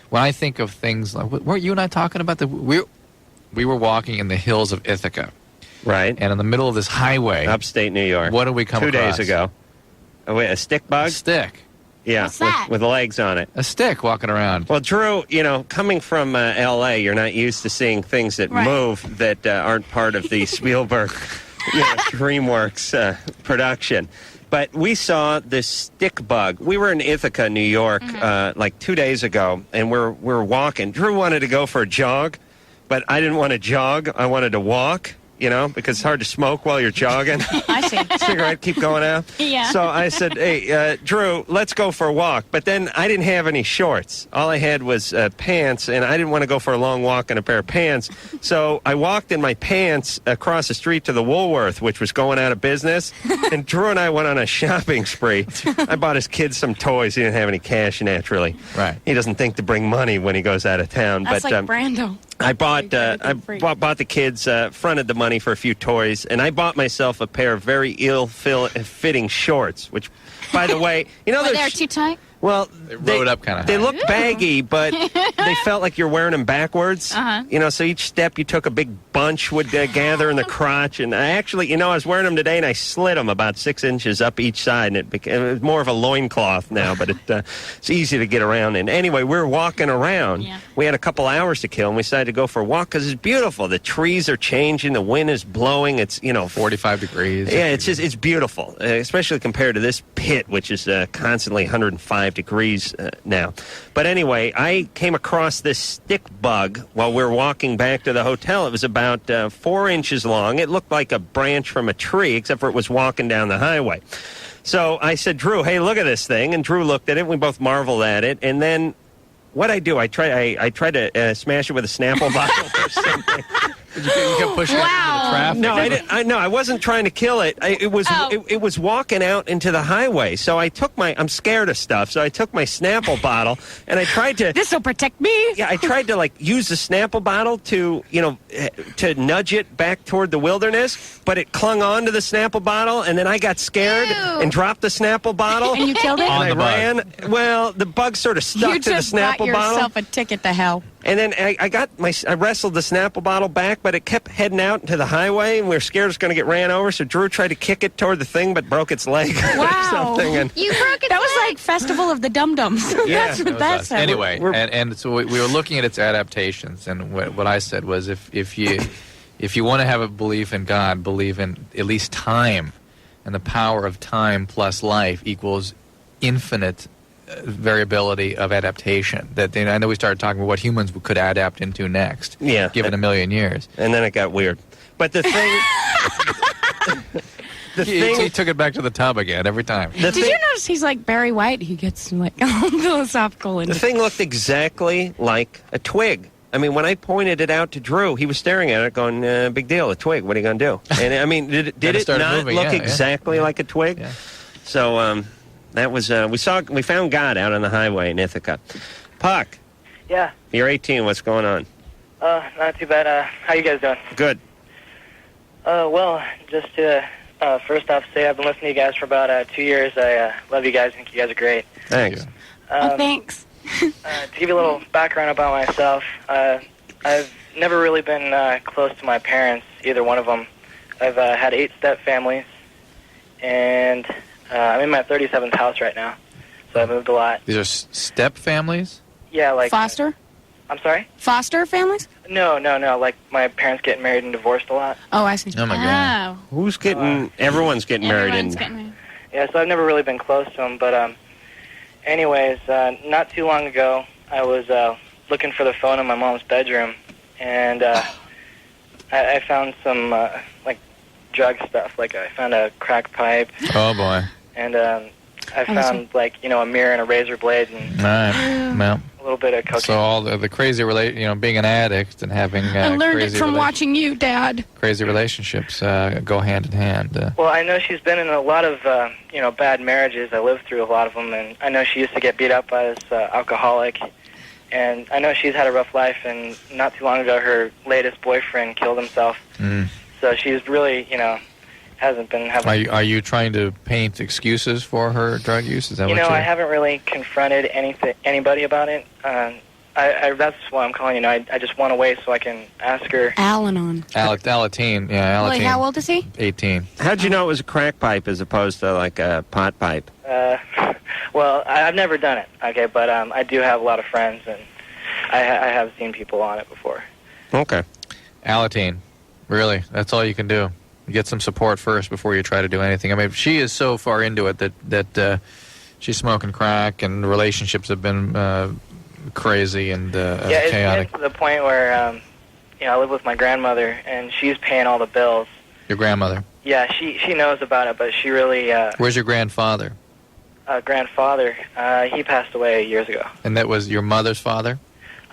when I think of things like, weren't you and I talking about we were walking in the hills of Ithaca, Right. and in the middle of this highway, Upstate New York. what did we come 2 across? days ago. Oh, wait, a stick A bug? stick, Yeah, What's that? with legs on it. a stick walking around. Well, Drew, coming from L.A., you're not used to seeing things that Right. move that aren't part of the Spielberg, DreamWorks production. But we saw this stick bug. We were in Ithaca, New York, like 2 days ago, and we're walking. Drew wanted to go for a jog, but I didn't want to jog. I wanted to walk. Because it's hard to smoke while you're jogging. I see. Cigarette keep going out. Yeah. So I said, hey, Drew, let's go for a walk. But then I didn't have any shorts. All I had was pants, and I didn't want to go for a long walk in a pair of pants. So I walked in my pants across the street to the Woolworth, which was going out of business. And Drew and I went on a shopping spree. I bought his kids some toys. He didn't have any cash, naturally. Right. He doesn't think to bring money when he goes out of town. That's but like Brando. I bought everything free. bought the kids fronted the money for a few toys, and I bought myself a pair of very ill-fitting shorts. Which, by the way, Were they too tight? well, They rode up kinda They high. look baggy, but they felt like you're wearing them backwards. Uh-huh. So each step you took, a big bunch would gather in the crotch. And I actually, I was wearing them today, and I slid them about 6 inches up each side, and it was more of a loincloth now, but it's easy to get around in. Anyway, we were walking around. Yeah. We had a couple hours to kill, and we decided to go for a walk because it's beautiful. The trees are changing. The wind is blowing. It's, 45 degrees. yeah, it's beautiful, especially compared to this pit, which is constantly 105 45 degrees now. But anyway, I came across this stick bug while we were walking back to the hotel. It was about 4 inches long. It looked like a branch from a tree, except for it was walking down the highway. So I said, Drew, hey, look at this thing. And Drew looked at it. We both marveled at it. And then what I do, I tried to smash it with a Snapple bottle or something. You kept pushing it into the traffic. No, I wasn't trying to kill it. It was walking out into the highway. So I'm scared of stuff. So I took my Snapple bottle and I tried to. This will protect me. Yeah, I tried to use the Snapple bottle to to nudge it back toward the wilderness, but it clung on to the Snapple bottle, and then I got scared and dropped the Snapple bottle. And you killed it. And I the bug. ran. Well, the bug sort of stuck to the Snapple bottle. You just got yourself a ticket to hell. And then I wrestled the Snapple bottle back, but it kept heading out into the highway, and we were scared it was going to get ran over. So Drew tried to kick it toward the thing, but broke its leg or something. And You broke it. That was like Festival of the Dum Dums. Yeah. That's what that said. Anyway, and so we were looking at its adaptations, and what I said was if you want to have a belief in God, believe in at least time, and the power of time plus life equals infinite variability of adaptation. That I know we started talking about what humans could adapt into next, given a million years. And then it got weird. But the thing... He took it back to the tub again every time. Did you notice he's like Barry White? He gets like all philosophical. The thing looked exactly like a twig. I mean, when I pointed it out to Drew, he was staring at it going, big deal, a twig, what are you going to do? And I mean, did it not moving, look exactly like a twig? Yeah. So that was, we found God out on the highway in Ithaca. Puck, Yeah. you're 18, what's going on? Not too bad. How you guys doing? Good. Well, just to first off say I've been listening to you guys for about 2 years. I love you guys. I think you guys are great. Thanks. Thanks. To give you a little background about myself, I've never really been close to my parents, either one of them. I've had 8 step families, and I'm in my 37th house right now, so I moved a lot. These are step families? Yeah, like... Foster? I'm sorry? Foster families? No. Like, my parents getting married and divorced a lot. Oh, I see. Oh, my God. Who's getting... everyone's getting married. Everyone's getting married. Yeah, so I've never really been close to them, but anyways, not too long ago, I was looking for the phone in my mom's bedroom, and I found some, like, drug stuff. Like, I found a crack pipe. Oh, boy. And I found, like, a mirror and a razor blade and All right. Well, a little bit of cocaine. so all the crazy being an addict and having I learned it crazy from watching you, Dad. crazy relationships go hand in hand. Well, I know she's been in a lot of, bad marriages. I lived through a lot of them, and I know she used to get beat up by this alcoholic. And I know she's had a rough life, and not too long ago, her latest boyfriend killed himself. So she's really, hasn't been having... Are you trying to paint excuses for her drug use? Is that what you're... I haven't really confronted anybody about it. That's why I'm calling. I just want to wait so I can ask her. Al-Anon. Alateen. Yeah, Alateen. Wait, how old is he? 18. How'd you know it was a crack pipe as opposed to, like, a pot pipe? Well, I've never done it, okay, but I do have a lot of friends, and I have seen people on it before. Okay. Alateen. Really, that's all you can do. Get some support first before you try to do anything. I mean, she is so far into it that she's smoking crack, and relationships have been crazy and chaotic. It's to the point where I live with my grandmother, and she's paying all the bills. Your grandmother? Yeah, she knows about it, but she really... Where's your grandfather? Grandfather, he passed away years ago. And that was your mother's father?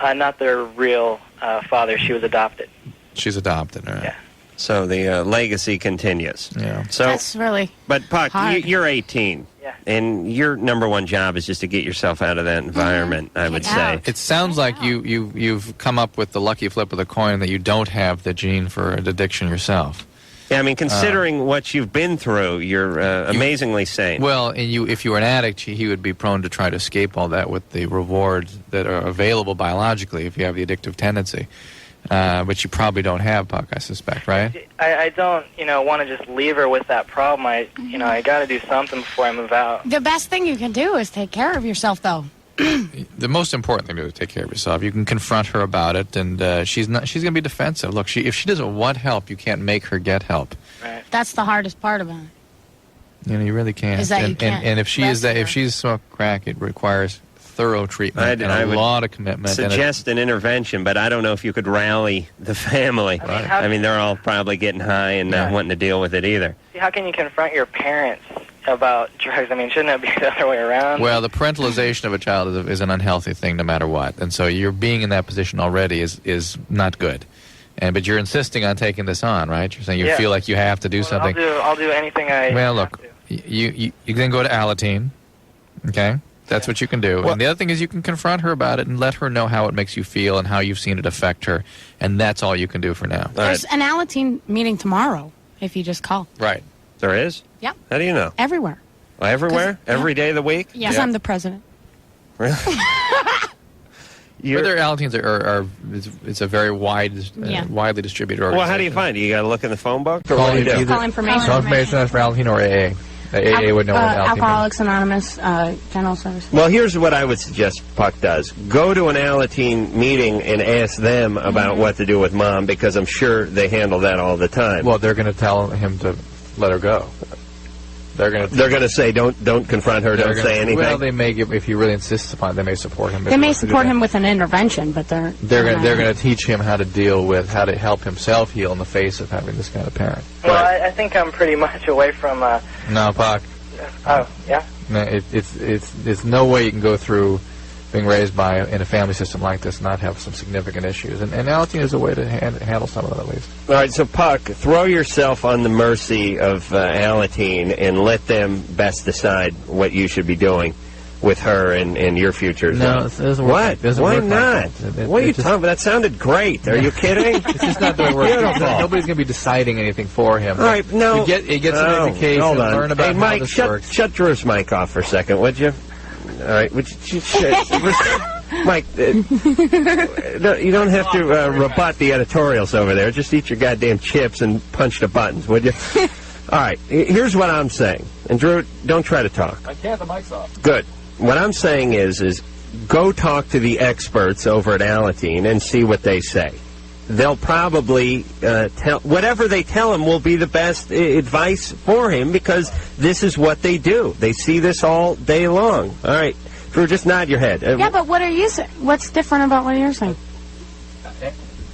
Not their real father. She was adopted. She's adopted, all right. Yeah. So the legacy continues. Yeah. So, That's really but Puck, hard. you're 18. Yeah. And your number one job is just to get yourself out of that environment, I would Get say. out. It sounds like you've come up with the lucky flip of the coin that you don't have the gene for addiction yourself. Yeah, I mean, considering what you've been through, you're amazingly sane. Well, and if you were an addict, he would be prone to try to escape all that with the rewards that are available biologically if you have the addictive tendency. But you probably don't have, Puck, I suspect, right? I don't, want to just leave her with that problem. I got to do something before I move out. The best thing you can do is take care of yourself, though. The most important thing to do is take care of yourself. You can confront her about it, and she's going to be defensive. Look, if she doesn't want help, you can't make her get help. Right. That's the hardest part about it. You know, you really can't. Is that you and, can't and if she is that, rescue if she's smoked crack, it requires thorough treatment and I a would lot of commitment. Suggest an intervention, but I don't know if you could rally the family. I mean, they're all probably getting high and not wanting to deal with it either. See, how can you confront your parents about drugs? I mean, shouldn't it be the other way around? Well, the parentalization of a child is an unhealthy thing no matter what. And so you're being in that position already is not good. But you're insisting on taking this on, right? You're saying you feel like you have to do something. I'll do anything I Well, have look, to. you then go to Alateen, okay? That's what you can do. Well, and the other thing is you can confront her about it and let her know how it makes you feel and how you've seen it affect her. And that's all you can do for now. There's an Alateen meeting tomorrow if you just call. Right. There is? Yep. How do you know? Everywhere. Everywhere? Every day of the week? Yes, I'm the president. Really? Whether Alateens it's a very widely distributed organization. Well, how do you find it? You got to look in the phone book? Or Call what do you do? Call information. Call information that's for Alateen or AA. AA would know what Alateen means. Alcoholics Anonymous, General Services. Well, here's what I would suggest Puck does. Go to an Alateen meeting and ask them about what to do with Mom, because I'm sure they handle that all the time. Well, they're going to tell him to let her go. They're going to say, don't confront her, don't say anything. Well, they may give, if he really insists upon it, they may support him. They may support him with an intervention, but they're going to teach him how to deal with, how to help himself heal in the face of having this kind of parent. Well, I think I'm pretty much away from. No, Pac. Oh, yeah. No, it's no way you can go through being raised in a family system like this and not have some significant issues. And Alateen is a way to handle some of that, at least. All right, so Puck, throw yourself on the mercy of Alateen and let them best decide what you should be doing with her and your future. No, it doesn't work. What? Doesn't Why work not? like that. What are you talking about? That sounded great. Are you kidding? It's just not the way it works. Beautiful. Nobody's going to be deciding anything for him. All right, no. You get some education, hold on. learn about hey, Mike, how this works. shut Drew's mic off for a second, would you? All right, would you Mike, you don't have to rebut the editorials over there. Just eat your goddamn chips and punch the buttons, would you? All right, here's what I'm saying. And Drew, don't try to talk. I can't, the mic's off. Good. What I'm saying is go talk to the experts over at Alateen and see what they say. They'll probably whatever they tell him will be the best advice for him, because this is what they do. They see this all day long. All right. Drew, just nod your head. Yeah, but what are you saying? What's different about what you're saying?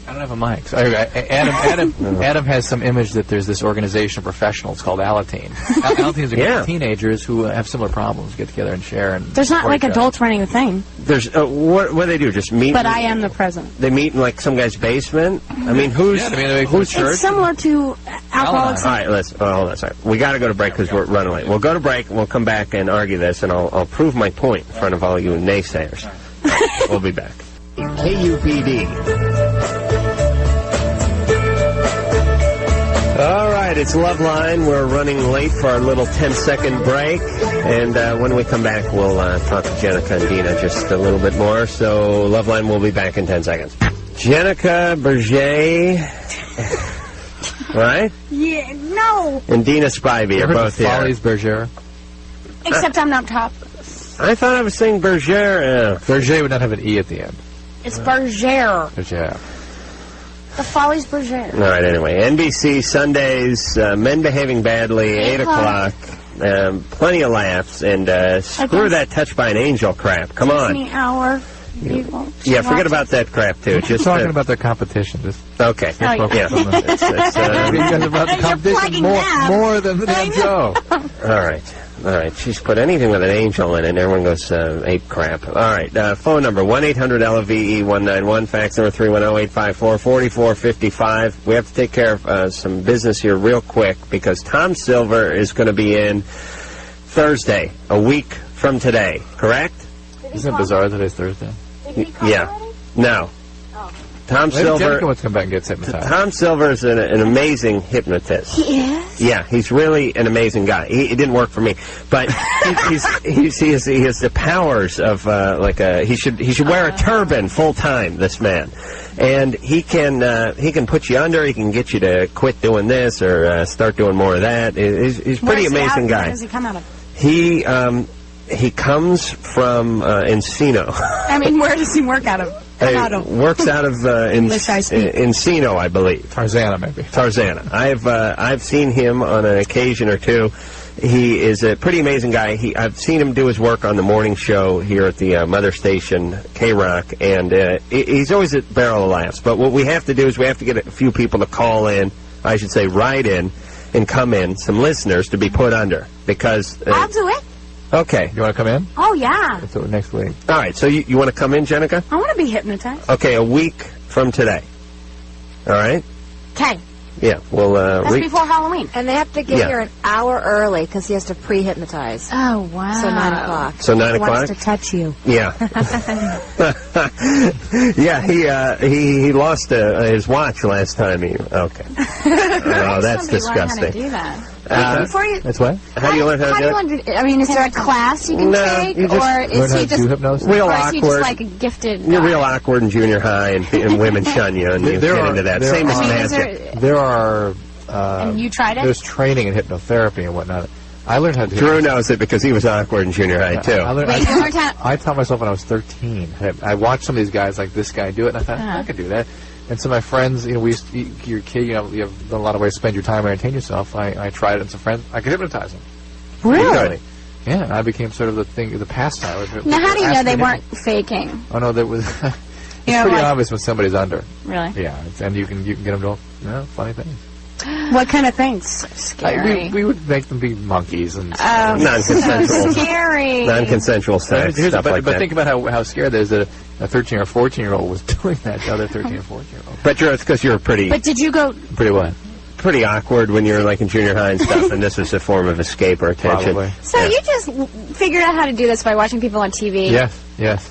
I don't have a mic. So, Adam has some image that there's this organization of professionals called Alateen. Alateen is a group of teenagers who have similar problems, get together and share. And there's not like adults running the thing. There's what do they do? Just meet? But I am the president. They meet in like some guy's basement. I mean, whose church? It's similar to Alcoholics. All right, let's hold on. Sorry, we got to go to break because we're running late. We'll go to break and we'll come back and argue this, and I'll prove my point in front of all you naysayers. We'll be back. KUPD. All right, it's Loveline. We're running late for our little 10-second break. And when we come back, we'll talk to Jenica and Dina just a little bit more. So Loveline will be back in 10 seconds. Jenica Bergere, right? Yeah, no. And Dina Spybey are both here. Follies Bergere. Except I'm not top. I thought I was saying Bergere. Bergere would not have an E at the end. It's Bergere. Bergere. The Follies Bergere. All right, anyway. NBC Sundays, Men Behaving Badly, 8 o'clock. Plenty of laughs. And screw that Touched by an Angel crap. Come on. Disney Hour. Yeah, forget about that crap, too. Just talking about their competition. Okay. Oh, yeah. Because about the competition more than the damn show. All right. She's put anything with an angel in it, and everyone goes ape crap. All right. Phone number, 1-800-LOVE-191. Fax number 310-854-4455. We have to take care of some business here real quick, because Tom Silver is going to be in Thursday, a week from today. Correct? Isn't it bizarre today's Thursday? Yeah. No. Tom Silver. Wants to come back and get hypnotized. Tom Silver is an amazing hypnotist. He is? Yeah, he's really an amazing guy. He didn't work for me, but he has the powers of he should wear a turban full time. This man, and he can put you under. He can get you to quit doing this or start doing more of that. He's a pretty amazing guy. Where does he come out of? He comes from Encino. I mean, where does he work out of? Works out of Encino, I believe. Tarzana, maybe. Tarzana. I've seen him on an occasion or two. He is a pretty amazing guy. I've seen him do his work on the morning show here at the mother station, K-Rock, and he's always at Barrel of Laughs. But what we have to do is we have to get a few people to call in, I should say write in, and come in, some listeners to be put under. Because... I'll do it. Okay. You want to come in? Oh, yeah. Let's do it next week. All right, so you want to come in, Jenica? I want to be hypnotized. Okay, a week from today. All right? Okay. Yeah, well, That's before Halloween. And they have to get here an hour early because he has to pre-hypnotize. Oh, wow. So 9 o'clock. So 9 He o'clock? wants to touch you. Yeah. Yeah, he lost his watch last time. Okay. Oh, that's disgusting. Learn how to do that. Before you, That's what? How do you learn how to do it? I mean, is there a class you can take, you just or Learn is how he to do hypnosis? Real Or is he just awkward. like a gifted You're guy? real awkward in junior high, and women shun you, and you get into that. Same as I mean, is magic. There are... and you tried it? There's training in hypnotherapy and whatnot. I learned how to do Drew knows it because he was awkward in junior high, too. I taught myself when I was 13. I watched some of these guys like this guy do it, and I thought, I could do that. And so my friends, we used to, you're a kid, you have a lot of ways to spend your time and entertain yourself. I tried it, and some friends, I could hypnotize them. Really? Yeah, and I became sort of the pastime. Now, how do you know they weren't faking? Oh, no, that was... It's pretty obvious when somebody's under. Really? Yeah, and you can get them to do funny things. What kind of things? Scary. We would make them be monkeys and non-consensual, scary. non-consensual sex, stuff like that. But think about how scared it is that a 13 or 14-year-old was doing that to other 13 or 14-year-olds. But it's because you're pretty... But did you go... Pretty what? Pretty awkward when you're like in junior high and stuff, and this was a form of escape or attention. Probably. So you just figured out how to do this by watching people on TV? Yes.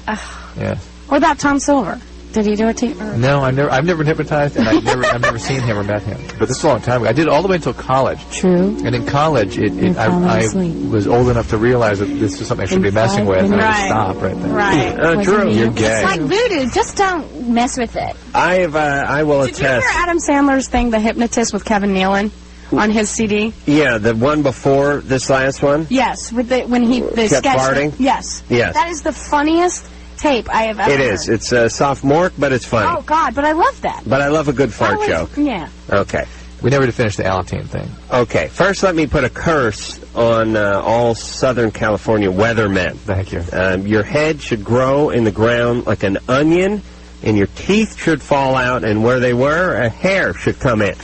What about Tom Silver? Did he do it to you? No, I've never been hypnotized, and I've never seen him or met him. But this is a long time ago. I did it all the way until college. True. And in college, I was old enough to realize that this is something I should be messing with, and I just stopped right there. Right. Drew, you're gay. It's like voodoo. Just don't mess with it. I will Did you hear attest. Adam Sandler's thing, The Hypnotist, with Kevin Nealon on his CD? Yeah, the one before this last one. Yes, with the Kept sketch. farting? Yes. Yes. That is the funniest tape I have ever It is. heard. It's sophomoric, but it's funny. Oh, God, but I love that. But I love a good fart joke. Yeah. Okay. We never did finish the Alateen thing. Okay. First, let me put a curse on all Southern California weathermen. Thank you. Your head should grow in the ground like an onion, and your teeth should fall out, and where they were, a hair should come in.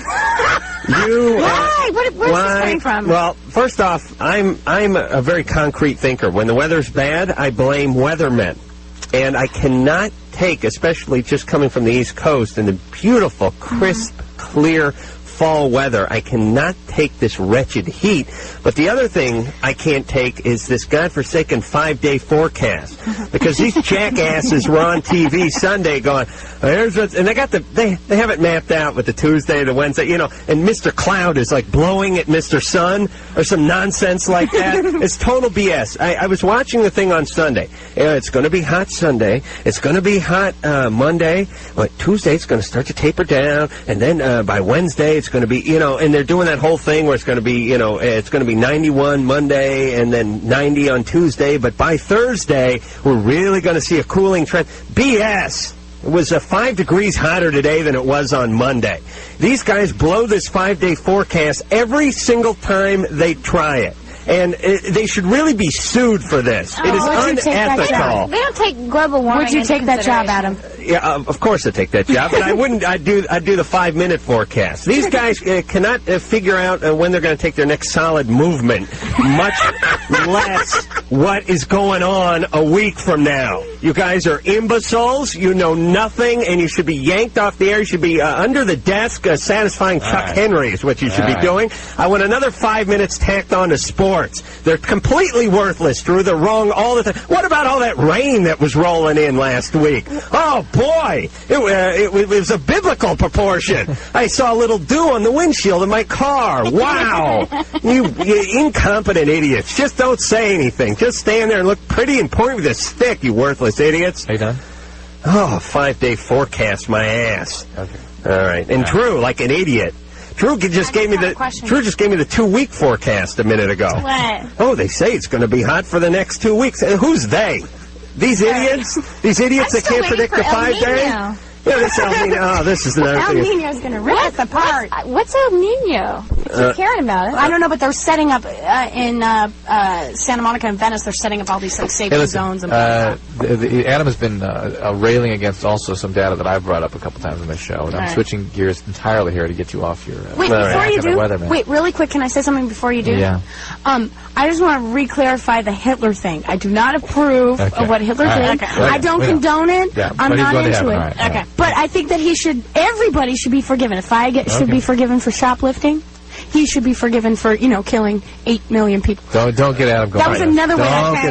Why? Where's this coming from? Well, first off, I'm a very concrete thinker. When the weather's bad, I blame weathermen. And I cannot take, especially just coming from the East Coast in the beautiful, crisp, clear fall weather, I cannot take this wretched heat. But the other thing I can't take is this godforsaken 5-day forecast. Because these jackasses were on TV Sunday going, here's what's, and they have it mapped out with the Tuesday, the Wednesday, and Mr. Cloud is like blowing at Mr. Sun or some nonsense like that. It's total BS. I was watching the thing on Sunday. It's going to be hot Sunday. It's going to be hot Monday. But Tuesday it's going to start to taper down. And then by Wednesday it's going to be, and they're doing that whole thing where it's going to be, it's going to be 91 Monday and then 90 on Tuesday. But by Thursday, we're really going to see a cooling trend. BS. It was 5 degrees hotter today than it was on Monday. These guys blow this 5-day forecast every single time they try it. And they should really be sued for this. It is unethical. They don't take global warming. Would you take that job, Adam? Yeah, of course I'd take that job, but I wouldn't. I'd do the 5-minute forecast. These guys cannot figure out when they're going to take their next solid movement, much less what is going on a week from now. You guys are imbeciles. You know nothing, and you should be yanked off the air. You should be under the desk satisfying Chuck Henry is what you should be doing. I want another 5 minutes tacked on to sports. They're completely worthless, Drew. They're wrong all the time. What about all that rain that was rolling in last week? Oh, boy. It was a biblical proportion. I saw a little dew on the windshield of my car. Wow. You incompetent idiots. Just don't say anything. Just stand there and look pretty and point with a stick, you worthless idiots. Are you done? Oh, 5-day forecast, my ass. Okay. All right. And Drew, like an idiot. Drew just gave me the 2-week forecast a minute ago. What? Oh, they say it's going to be hot for the next 2 weeks. Who's they? These idiots? These idiots that can't predict the 5 days? Yeah, this El Nino. Oh, this is another El thing. Nino's going to rip us apart. What's El Nino? Keep hearing about it. I don't know, but they're setting up in Santa Monica and Venice. They're setting up all these like safety zones and Adam has been railing against also some data that I've brought up a couple times on this show, and I'm switching gears entirely here to get you off your wait, before you do, weatherman. wait, really quick, can I say something before you do? Yeah. I just want to re-clarify the Hitler thing. I do not approve of what Hitler did. Okay. I don't condone it. Yeah, I'm not into it. Right. Okay. But I think that everybody should be forgiven. If I should be forgiven for shoplifting, he should be forgiven for, killing 8 million people. Don't get Adam going. That was another way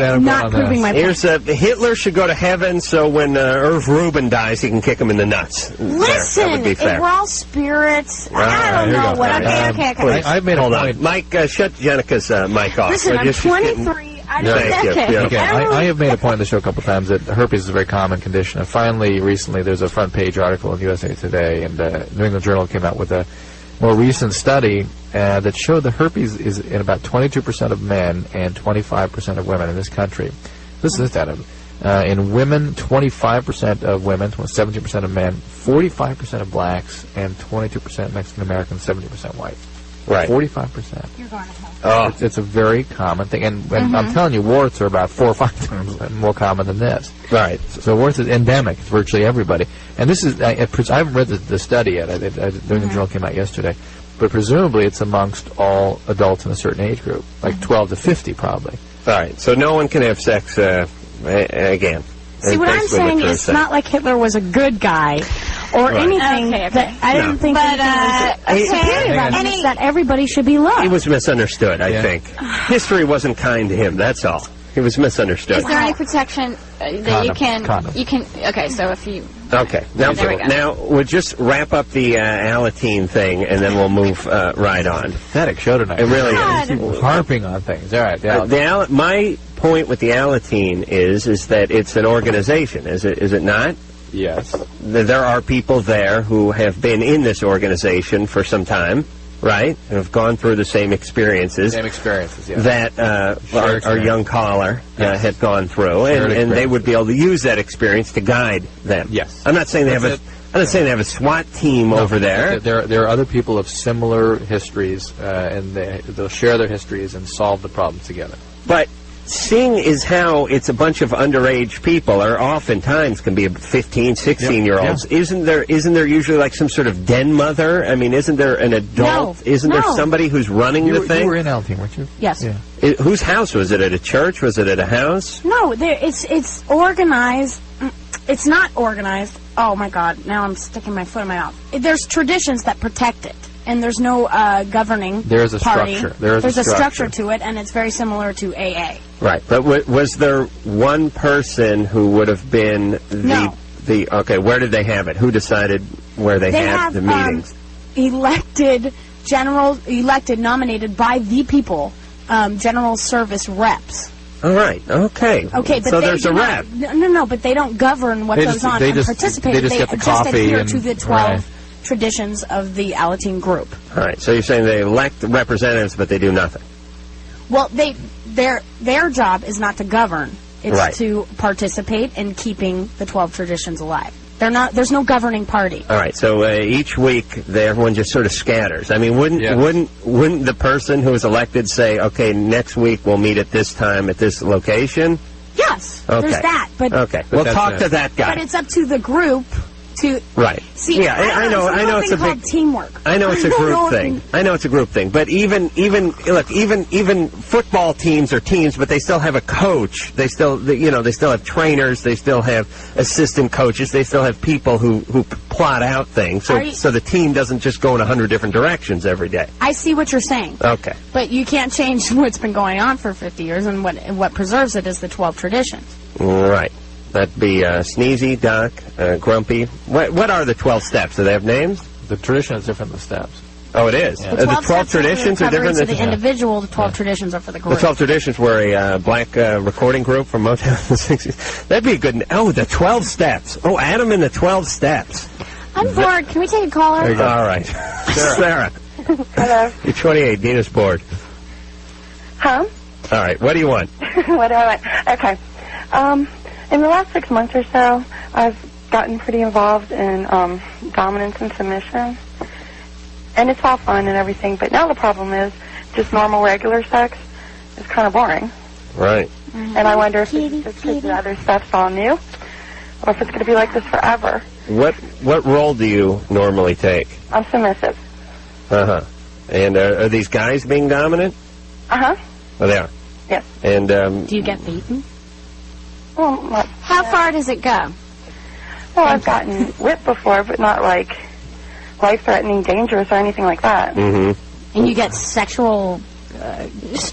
of not proving my point. Hitler should go to heaven, so when Irv Rubin dies, he can kick him in the nuts. Listen, that would be fair. if we're all spirits, I don't know what. Okay. I've made a Hold point. on. Mike, shut Jenica's mic off. Listen, I'm 23. I have made a point on the show a couple times that herpes is a very common condition. And finally, recently, there's a front page article in USA Today, and New England Journal came out with a more recent study that showed that herpes is in about 22% of men and 25% of women in this country. Listen to this data. In women, 25% of women, 17% of men, 45% of blacks, and 22% Mexican Americans, 70% white. Right. 45%. You're going to hell. Oh. It's a very common thing. And I'm telling you, warts are about 4 or 5 times more common than this. Right. So warts is endemic. It's virtually everybody. And this is, I haven't read the study yet. The New England Journal came out yesterday. But presumably it's amongst all adults in a certain age group, like 12 to 50 probably. All right. So no one can have sex again. See, what I'm saying is, it's not like Hitler was a good guy or anything. That I didn't think that that everybody should be loved. He was misunderstood, I think. History wasn't kind to him, that's all. He was misunderstood. Is there any protection that you can... Okay, so if you... Okay. Now we'll just wrap up the Alateen thing, and then we'll move right on. Pathetic show tonight. It really is. Harping on things. All right. My point with the Alateen is that it's an organization, is it not? Yes. There are people there who have been in this organization for some time, right? And have gone through the same experiences. That our young caller had gone through, and they would be able to use that experience to guide them. Yes. I'm not saying they have I'm not saying they have a SWAT team over there. There are other people of similar histories, and they'll share their histories and solve the problems together. But seeing is how it's a bunch of underage people, or oftentimes can be 15, 16-year-olds. Yeah. Isn't there usually like some sort of den mother? I mean, isn't there an adult? No. Isn't there somebody who's running the thing? You were in Alateen, weren't you? Yes. Yeah. Whose house was it? At a church? Was it at a house? No, it's organized. It's not organized. Oh my God! Now I'm sticking my foot in my mouth. There's traditions that protect it. And there's no governing There's a party. structure. There's a structure to it, and it's very similar to AA. Right, but was there one person who would have been the okay? Where did they have it? Who decided where they had the meetings? Elected, nominated by the people, general service reps. All right, okay. Okay, but so there's a rep. No, but they don't govern what goes on and participate. They just get the coffee adhere and, to the 12 traditions of the Alateen group. All right, so you're saying they elect representatives, but they do nothing. Well, their job is not to govern; it's to participate in keeping the 12 traditions alive. There's no governing party. All right, so each week everyone just sort of scatters. I mean, wouldn't the person who was elected say, okay, next week we'll meet at this time at this location? Yes, okay. There's that. But we'll talk to that guy. But it's up to the group. See, I know it's a big teamwork. I know it's a group thing. I know it's a group thing. But even football teams are teams, but they still have a coach. They still have trainers. They still have assistant coaches. They still have people who plot out things. So the team doesn't just go in 100 different directions every day. I see what you're saying. Okay. But you can't change what's been going on for 50 years, and what preserves it is the 12 traditions. Right. That'd be Sneezy, Doc, Grumpy. What are the 12 steps? Do they have names? The tradition is different than the steps. Oh, it is? Yeah. The 12 traditions are different than the individual. The 12 traditions are for the group. The 12 traditions were a black recording group from Motown in the 60s. That'd be a good... Oh, the 12 steps. Oh, Adam and the 12 steps. I'm bored. Can we take a caller? All right. Sarah. Hello. You're 28. Dina's bored. Huh? All right. What do you want? What do I want? Okay. In the last 6 months or so, I've gotten pretty involved in dominance and submission, and it's all fun and everything, but now the problem is just normal, regular sex is kind of boring. Right. And I wonder if it's just because the other stuff's all new, or if it's going to be like this forever. What role do you normally take? I'm submissive. Uh-huh. And are these guys being dominant? Uh-huh. Oh, they are? Yes. And, Do you get beaten? Well, not, How far does it go? well, I've gotten whipped before, but not like life-threatening, dangerous, or anything like that. Mm-hmm. And you get sexual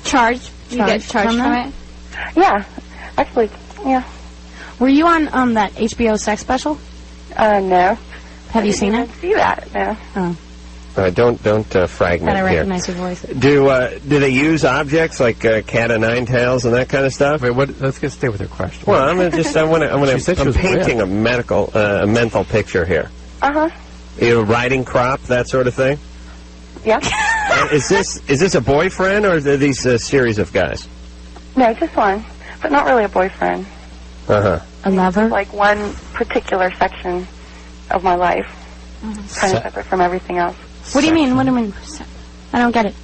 Charged? You get charged from it? Yeah. Actually, yeah. Were you on that HBO sex special? No. Have you seen I it? didn't see that, no. Oh. All right, don't fragment Thought I here. recognize your voice. Do they use objects like cat o' nine tails and that kind of stuff? Wait, what? Let's stay with her question. Well, I'm painting a mental picture here. Uh-huh. You riding crop, that sort of thing. Yeah. Is this a boyfriend or are these a series of guys? No, just one, but not really a boyfriend. Uh-huh. A lover? Like one particular section of my life, kind of separate from everything else. What do you mean? What do you mean? I don't get it.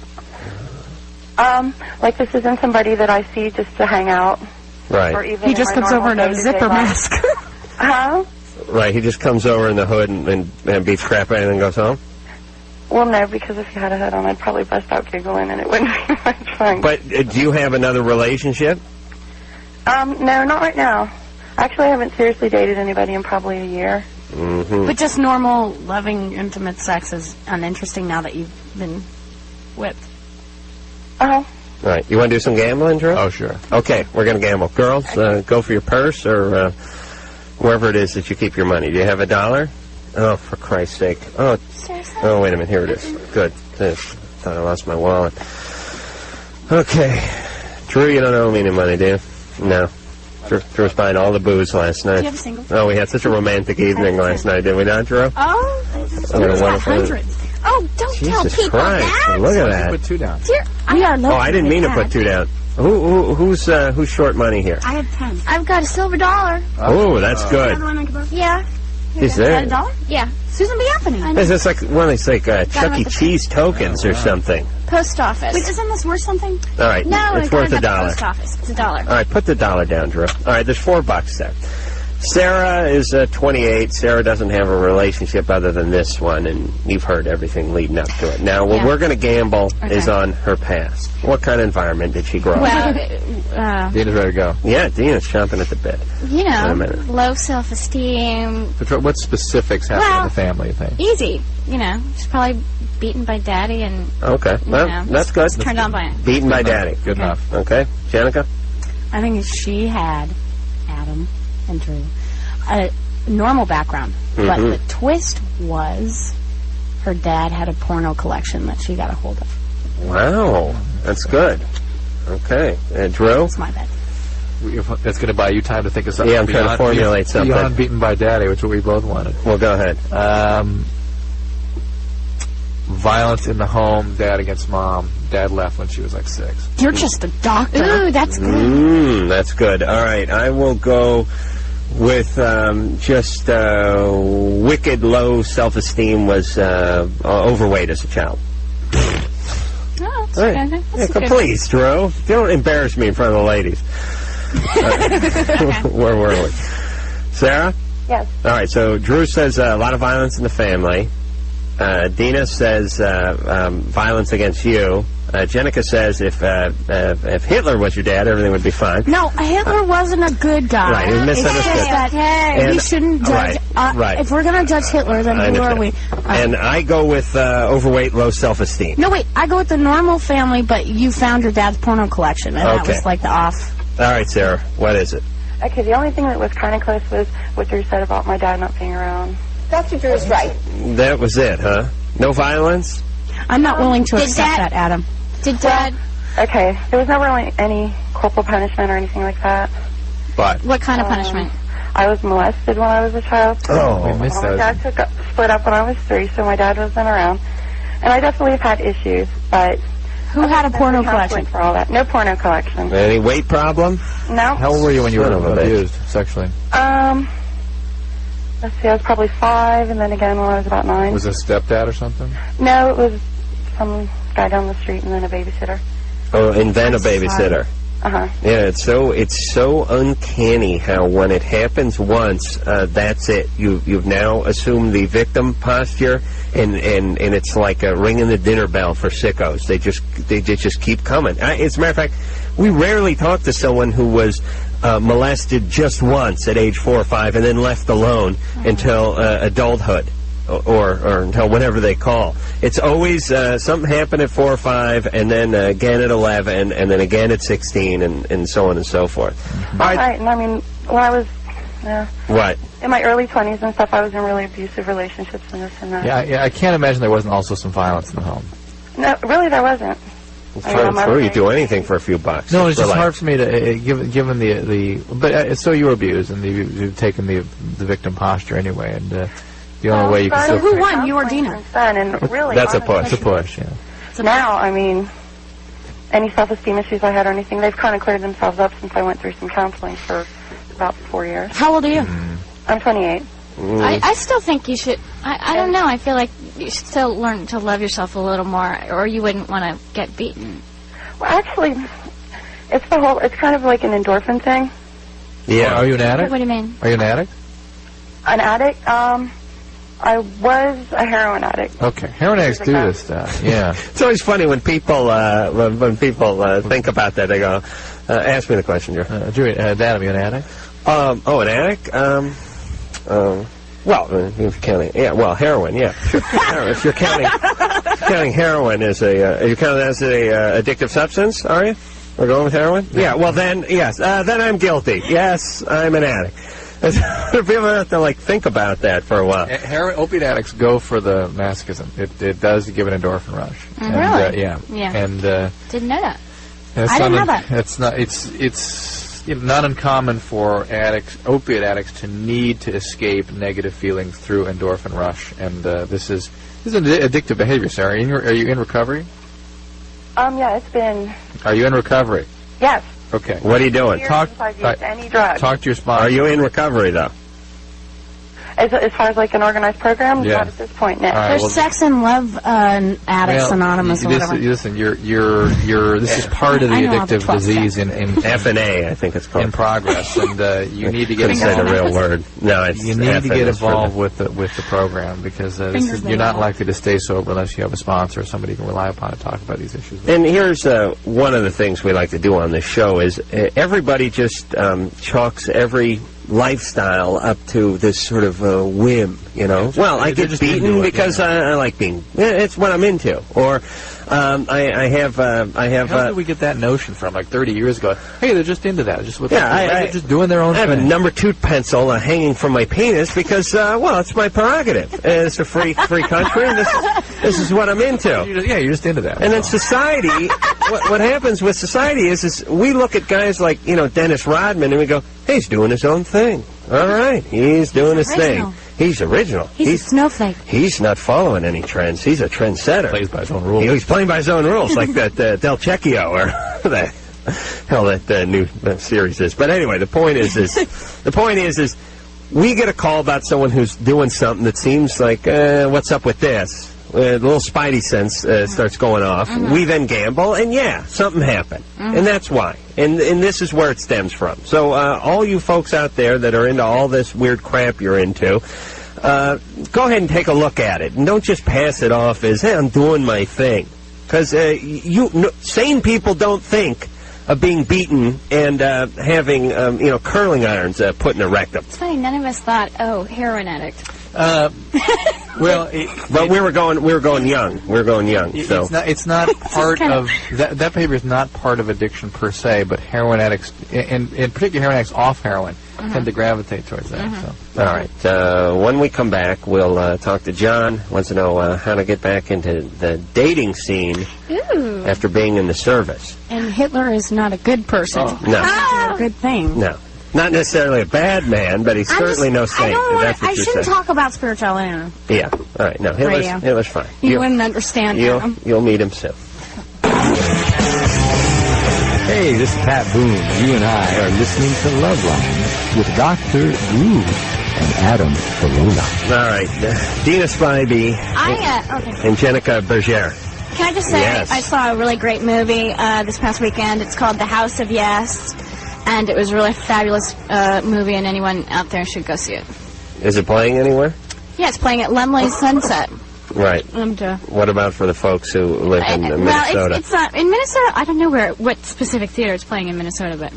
Like this isn't somebody that I see just to hang out. Right. Or even He just comes over in a zipper mask. Huh? Right, he just comes over in the hood and beats crap out and then goes home? Well, no, because if he had a hood on, I'd probably bust out giggling and it wouldn't be much fun. But do you have another relationship? No, not right now. Actually, I haven't seriously dated anybody in probably a year. Mm-hmm. But just normal, loving, intimate sex is uninteresting now that you've been whipped. Uh-huh. All right, you want to do some gambling, Drew? Oh, sure. Okay, we're going to gamble. Girls, go for your purse or wherever it is that you keep your money. Do you have $1? Oh, for Christ's sake. Oh, oh, wait a minute. Here it is. Good. Thought I lost my wallet. Okay. Drew, you don't owe me any money, do you? No. Drew was buying all the booze last night. Do you have a single? Oh, we had such a romantic evening last night, did we not, Drew? Oh, Drew's got hundreds. Oh, don't tell Jesus people Christ. that. Look at that. Put 2 down. Dear, We are low. Oh, I didn't mean to put 2 down. Who's short money here? I have 10. I've got a silver dollar. Oh, that's good. Yeah. He's there. $1? Yeah. Susan B. Anthony. Is this like one of these like Chuck E. Cheese tokens or something? Post office. Wait, isn't this worth something? All right, No, it's I got worth it at the $1. post office. It's $1. All right, put the $1 down, Drew. All right, there's $4 there. Sarah is 28. Sarah doesn't have a relationship other than this one, and you've heard everything leading up to it. Now, what we're going to gamble is on her past. What kind of environment did she grow up in? Well, Dina's ready to go. Yeah, Dina's chomping at the bit. you Wait a know, minute. low self-esteem. What specifics happen in the family, you think? Easy. You know, she's probably beaten by daddy and, Okay, well, know, that's good. turned on by it. Beaten by daddy. Good enough. Okay, Jenica? I think she had, Adam and Drew, a normal background. But the twist was her dad had a porno collection that she got a hold of. Wow, that's good. Okay, Drew? That's my bet. That's going to buy you time to think of something. Yeah, I'm trying to formulate something. Beyond beaten by daddy, which is what we both wanted. Well, go ahead. Violence in the home, dad against mom. Dad left when she was like 6. You're just a doctor. Ooh, that's good. That's good. All right, I will go with just wicked low self-esteem, was overweight as a child. Oh, that's All right. good. That's Yeah, good. please, Drew. Don't embarrass me in front of the ladies. Where were we? Sarah? Yes. All right, so Drew says a lot of violence in the family. Dina says violence against you. Jenica says if Hitler was your dad, everything would be fine. No, Hitler wasn't a good guy. Right, he was misunderstood. It's just that And- we shouldn't judge. right. If we're going to judge Hitler, then I who are understand. we? And I go with overweight, low self-esteem. No, wait. I go with the normal family, but you found your dad's porno collection, and that Okay. was like the off. All right, Sarah, what is it? Okay, the only thing that was kind of close was what Drew said about my dad not being around. Dr. Drew is right. That was it, huh? No violence? I'm not willing to Did accept Dad- that, Adam. Did dad... Okay, there was never really any corporal punishment or anything like that. But What kind of punishment? I was molested when I was a child. Oh, we missed My those. dad split up when I was 3, so my dad wasn't around. And I definitely have had issues, but... Who had a porno collection? For all that. No porno collection. any weight problem? No. How old were you when you Son were of a bitch. abused sexually? I let's see, I was probably 5, and then again when I was about 9. Was it a stepdad or something? No, it was some guy down the street and then a babysitter. Oh, and then a babysitter. Uh-huh. Yeah, it's so uncanny how when it happens once, that's it. You've now assumed the victim posture, and it's like ringing the dinner bell for sickos. They just keep coming. As a matter of fact, we rarely talk to someone who was molested just once at age 4 or 5 and then left alone until adulthood. Or until whatever they call. It's always something happened at 4 or 5, and then again at 11, and then again at 16, and so on and so forth. Right, and I mean, when I was What? in my early 20s and stuff, I was in really abusive relationships and this and that. Yeah, I can't imagine there wasn't also some violence in the home. No, really, there wasn't. You do anything for a few bucks. No, it's just hard for me to, given the but so you were abused, and you've taken the victim posture anyway, and the only way you can still... So who won? You or Dina? And really, that's honestly, a push. It's a push, yeah. So now, I mean, any self-esteem issues I had or anything, they've kind of cleared themselves up since I went through some counseling for about 4 years. How old are you? I'm 28. I still think you should... I don't know. I feel like you should still learn to love yourself a little more, or you wouldn't want to get beaten. Well, actually, it's kind of like an endorphin thing. Yeah. Are you an addict? What do you mean? Are you an addict? An addict? I was a heroin addict. Okay, heroin addicts do this stuff. Yeah. It's always funny when people think about that. They go, "Ask me the question, Drew." Dad, are you an addict? An addict? Well, if you're counting, heroin, yeah. Sure. If you're counting heroin as you count that as a addictive substance, are you? We're going with heroin? Yeah. Well, then yes. Then I'm guilty. Yes, I'm an addict. People have to think about that for a while. Opiate addicts go for the masochism. It does give an endorphin rush. Really? Yeah. And didn't know that. I didn't know that. It's not. It's not uncommon for opiate addicts to need to escape negative feelings through endorphin rush, and this is an addictive behavior. Sarah, are you in recovery? Yeah, it's been. Are you in recovery? Yes. Okay. What are you doing? I've used any drug. Talk to your sponsor. Are you in recovery though? As far as an organized program, Yeah. not at this point. No. Right, There's Sex and Love Addicts Anonymous or whatever. Listen, this is part of the I know all the addictive 12 disease in FNA, I think it's called. in progress, and you need to get Couldn't say the real word. No, it's you need to get FNA involved with the program, because you're not likely to stay sober unless you have a sponsor or somebody you can rely upon to talk about these issues. And here's one of the things we like to do on this show is everybody just chalks every lifestyle up to this sort of whim, Well, I get beaten because I like being. It's what I'm into, or I have. How did we get that notion from 30 years ago? Hey, they're just into that. They're just doing their own thing. I have thing. a number 2 pencil hanging from my penis because, it's my prerogative. It's a free country, and this is what I'm into. You're just into that. And then society, what happens with society is we look at guys like, Dennis Rodman, and we go, hey, he's doing his own thing. All right, he's doing his thing. He's original. He's a snowflake. He's not following any trends. He's a trendsetter. Plays by his own rules. He's playing by his own rules, like that Del Cecchio or the hell that new series is. But anyway, the point is we get a call about someone who's doing something that seems like, what's up with this? The little spidey sense starts going off. We then gamble, and something happened. And that's why. And this is where it stems from. So all you folks out there that are into all this weird crap you're into, go ahead and take a look at it. And don't just pass it off as, hey, I'm doing my thing. Because sane people don't think of being beaten and having, curling irons put in a rectum. It's funny, none of us thought, heroin addict. Well, but we were going young. So it's not part of that behavior is not part of addiction per se, but heroin addicts, and in particular heroin addicts off heroin, tend to gravitate towards that. So. All right. When we come back, we'll talk to John. Wants to know how to get back into the dating scene after being in the service. And Hitler is not a good person. No, Not a good thing. No. Not necessarily a bad man, but he's certainly no saint. I shouldn't talk about spirituality. Yeah. All right. No, Hitler's fine. You wouldn't understand him. You'll meet him soon. Hey, this is Pat Boone. You and I are listening to Loveline with Dr. Drew. and Adam Carolla. All right. Dina Spybey Okay. and Jenica Bergere. Can I just say, Yes. I saw a really great movie this past weekend. It's called The House of Yes, and it was a really fabulous movie, and anyone out there should go see it. Is it playing anywhere? Yeah, it's playing at Lumley Sunset. Right. What about for the folks who live in Minnesota? Well, it's not in Minnesota. I don't know what specific theater it's playing in Minnesota, but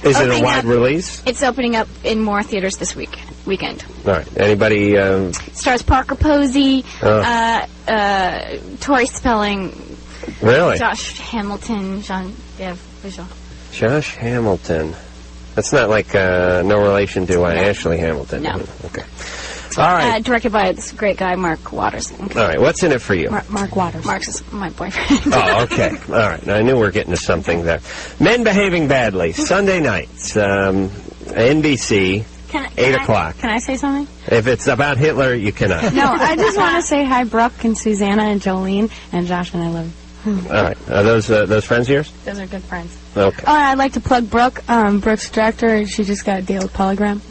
Is it a wide release? It's opening up in more theaters this weekend. All right. Anybody? Stars Parker Posey, Tori Spelling, Really? Josh Hamilton, Jean-Dev Visual. Josh Hamilton. That's not like no relation to Ashley Hamilton. No. Okay. All right. Directed by this great guy, Mark Waters. Okay. All right. What's in it for you? Mark Waters. Mark's is my boyfriend. Oh, okay. All right. Now, I knew we were getting to something there. Men Behaving Badly, Sunday nights, NBC, 8 o'clock. Can I say something? If it's about Hitler, you cannot. No, I just want to say hi, Brooke and Susanna and Jolene and Josh, and I love you. All right. Are those friends of yours? Those are good friends. Okay. Oh, and I'd like to plug Brooke. Brooke's director. She just got a deal with Polygram.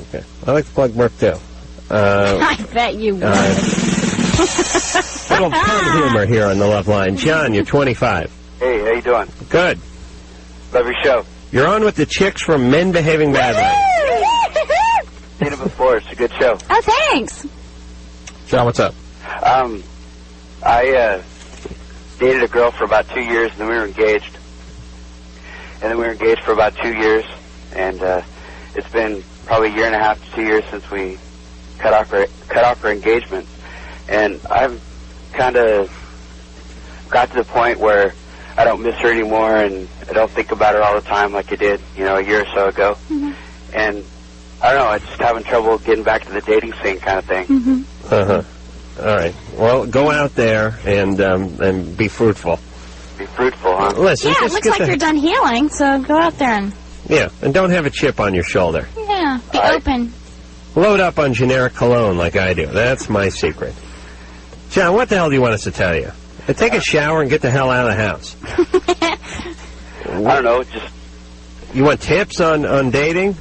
Okay. I like to plug Brooke, too. I bet you would. Little pun humor here on the Loveline. John, you're 25. Hey, how you doing? Good. Love your show. You're on with the chicks from Men Behaving Badly. Seen it before. It's a good show. Oh, thanks. John, what's up? I dated a girl for about 2 years, and then we were engaged. And then we were engaged for about 2 years, and it's been probably a year and a half to 2 years since we cut off our engagement. And I've kind of got to the point where I don't miss her anymore, and I don't think about her all the time like I did, a year or so ago. Mm-hmm. And I don't know, I'm just having trouble getting back to the dating scene kind of thing. Mm-hmm. Uh-huh. All right. Well, go out there and be fruitful. Be fruitful, huh? Listen, Yeah, it just looks get like you're done healing, so go out there and... Yeah, and don't have a chip on your shoulder. Yeah, be open. Load up on generic cologne like I do. That's my secret. John, what the hell do you want us to tell you? Take a shower and get the hell out of the house. I don't know, just... You want tips on dating?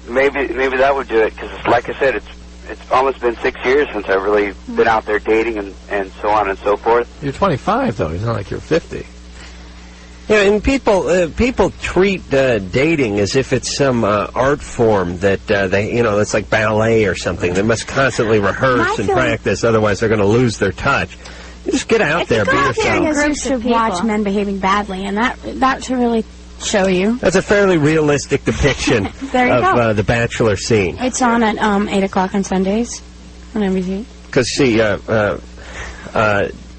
Maybe that would do it, because like I said, it's almost been 6 years since I've really been out there dating and so on and so forth. You're 25, though. It's not like you're 50. Yeah, and people treat dating as if it's some art form that it's like ballet or something. They must constantly rehearse and practice, otherwise they're going to lose their touch. You just get out there, be yourself. You should watch Men Behaving Badly, and that should really show you. That's a fairly realistic depiction There you of go. the Bachelor scene. It's on at 8 o'clock on Sundays on NBC. Because see,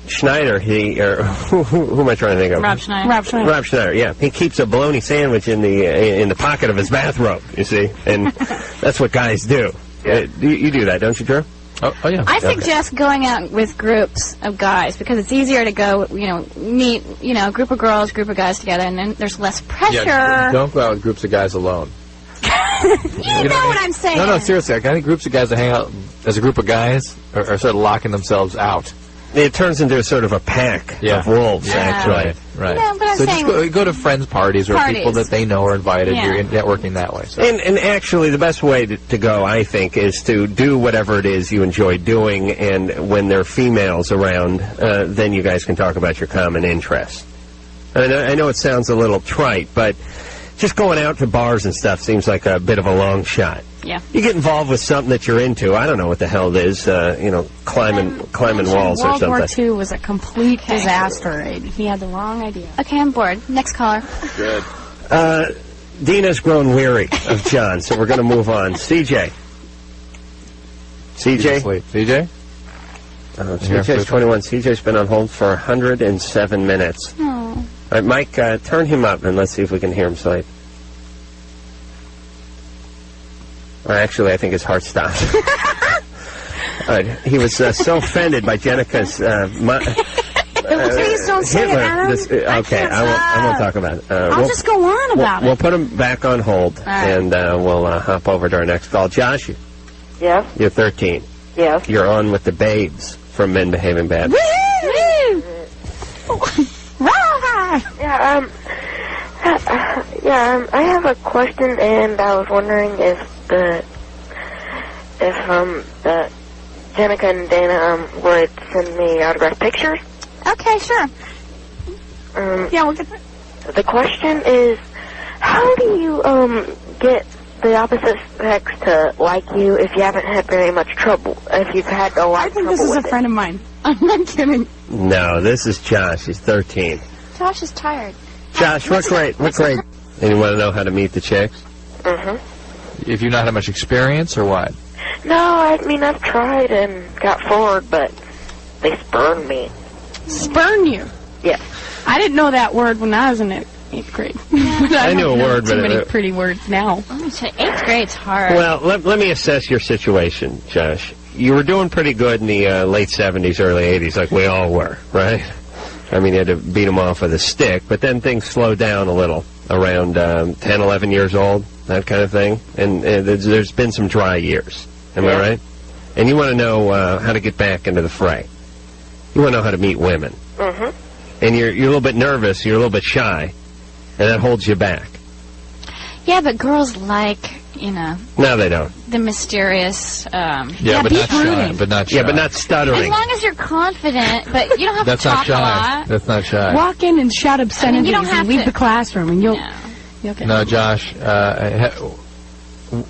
Schneider, who am I trying to think of? Rob Schneider. Rob Schneider, yeah. He keeps a bologna sandwich in the pocket of his bathrobe, you see, and that's what guys do. Yeah. You do that, don't you, Drew? Oh yeah. I suggest going out with groups of guys because it's easier to go, meet, a group of girls, group of guys together, and then there's less pressure. Yeah, don't go out with groups of guys alone. You know what I'm saying. No, seriously. I think groups of guys that hang out as a group of guys are sort of locking themselves out. It turns into sort of a pack of wolves, actually. Right. No, but I'm so saying just go to friends' parties or people that they know are invited. Yeah. You're networking that way. So. And actually, the best way to go, I think, is to do whatever it is you enjoy doing, and when there are females around, then you guys can talk about your common interests. I know it sounds a little trite, but just going out to bars and stuff seems like a bit of a long shot. Yeah. You get involved with something that you're into. I don't know what the hell it is, climbing walls or something. World War II was a complete disaster. He had the wrong idea. Okay, I'm bored. Next caller. Good. Dina's grown weary of John, so we're going to move on. CJ. CJ? CJ's 21. CJ's been on hold for 107 minutes. Oh. All right, Mike, turn him up, and let's see if we can hear him sleep. Actually, I think his heart stopped. He was so offended by Jenica's... Please don't say Hitler. it, Adam. I won't talk about it. I'll just go on about it. We'll put him back on hold, and we'll hop over to our next call. Josh, Yes? you're 13. Yes. You're on with the babes from Men Behaving Badly. Woo! I have a question, and I was wondering if the the Jenica and Dana would send me autographed pictures. Okay, sure. Yeah, we'll get The question is, how do you get the opposite sex to like you if you haven't had very much trouble? If you've had a lot of trouble this is with a friend of mine. I'm not kidding. No, this is Josh. He's 13. Josh is tired. Josh, what grade? What grade? And you want to know how to meet the chicks? Mm-hmm. If you've not had much experience, or what? No, I mean, I've tried and got forward, but they spurned me. Spurn you? Yeah. I didn't know that word when I was in 8th grade. I knew a word, too but many pretty words now. 8th grade's hard. Well, let me assess your situation, Josh. You were doing pretty good in the late 70s, early 80s, like we all were, right? I mean, you had to beat them off with a stick, but then things slowed down a little around 10, 11 years old, that kind of thing. And there's been some dry years. Am I right? And you want to know how to get back into the fray. You want to know how to meet women. Mm-hmm. And you're a little bit nervous, you're a little bit shy, and that holds you back. Yeah, but girls like, you know... No, they don't. The mysterious... yeah, but not shy. But not shy. Yeah, but not stuttering. As long as you're confident, but you don't have That's to not talk shy. a lot. That's not shy. Walk in and shout obscenities you don't have and leave to- the classroom, and you'll... Okay. No, Josh,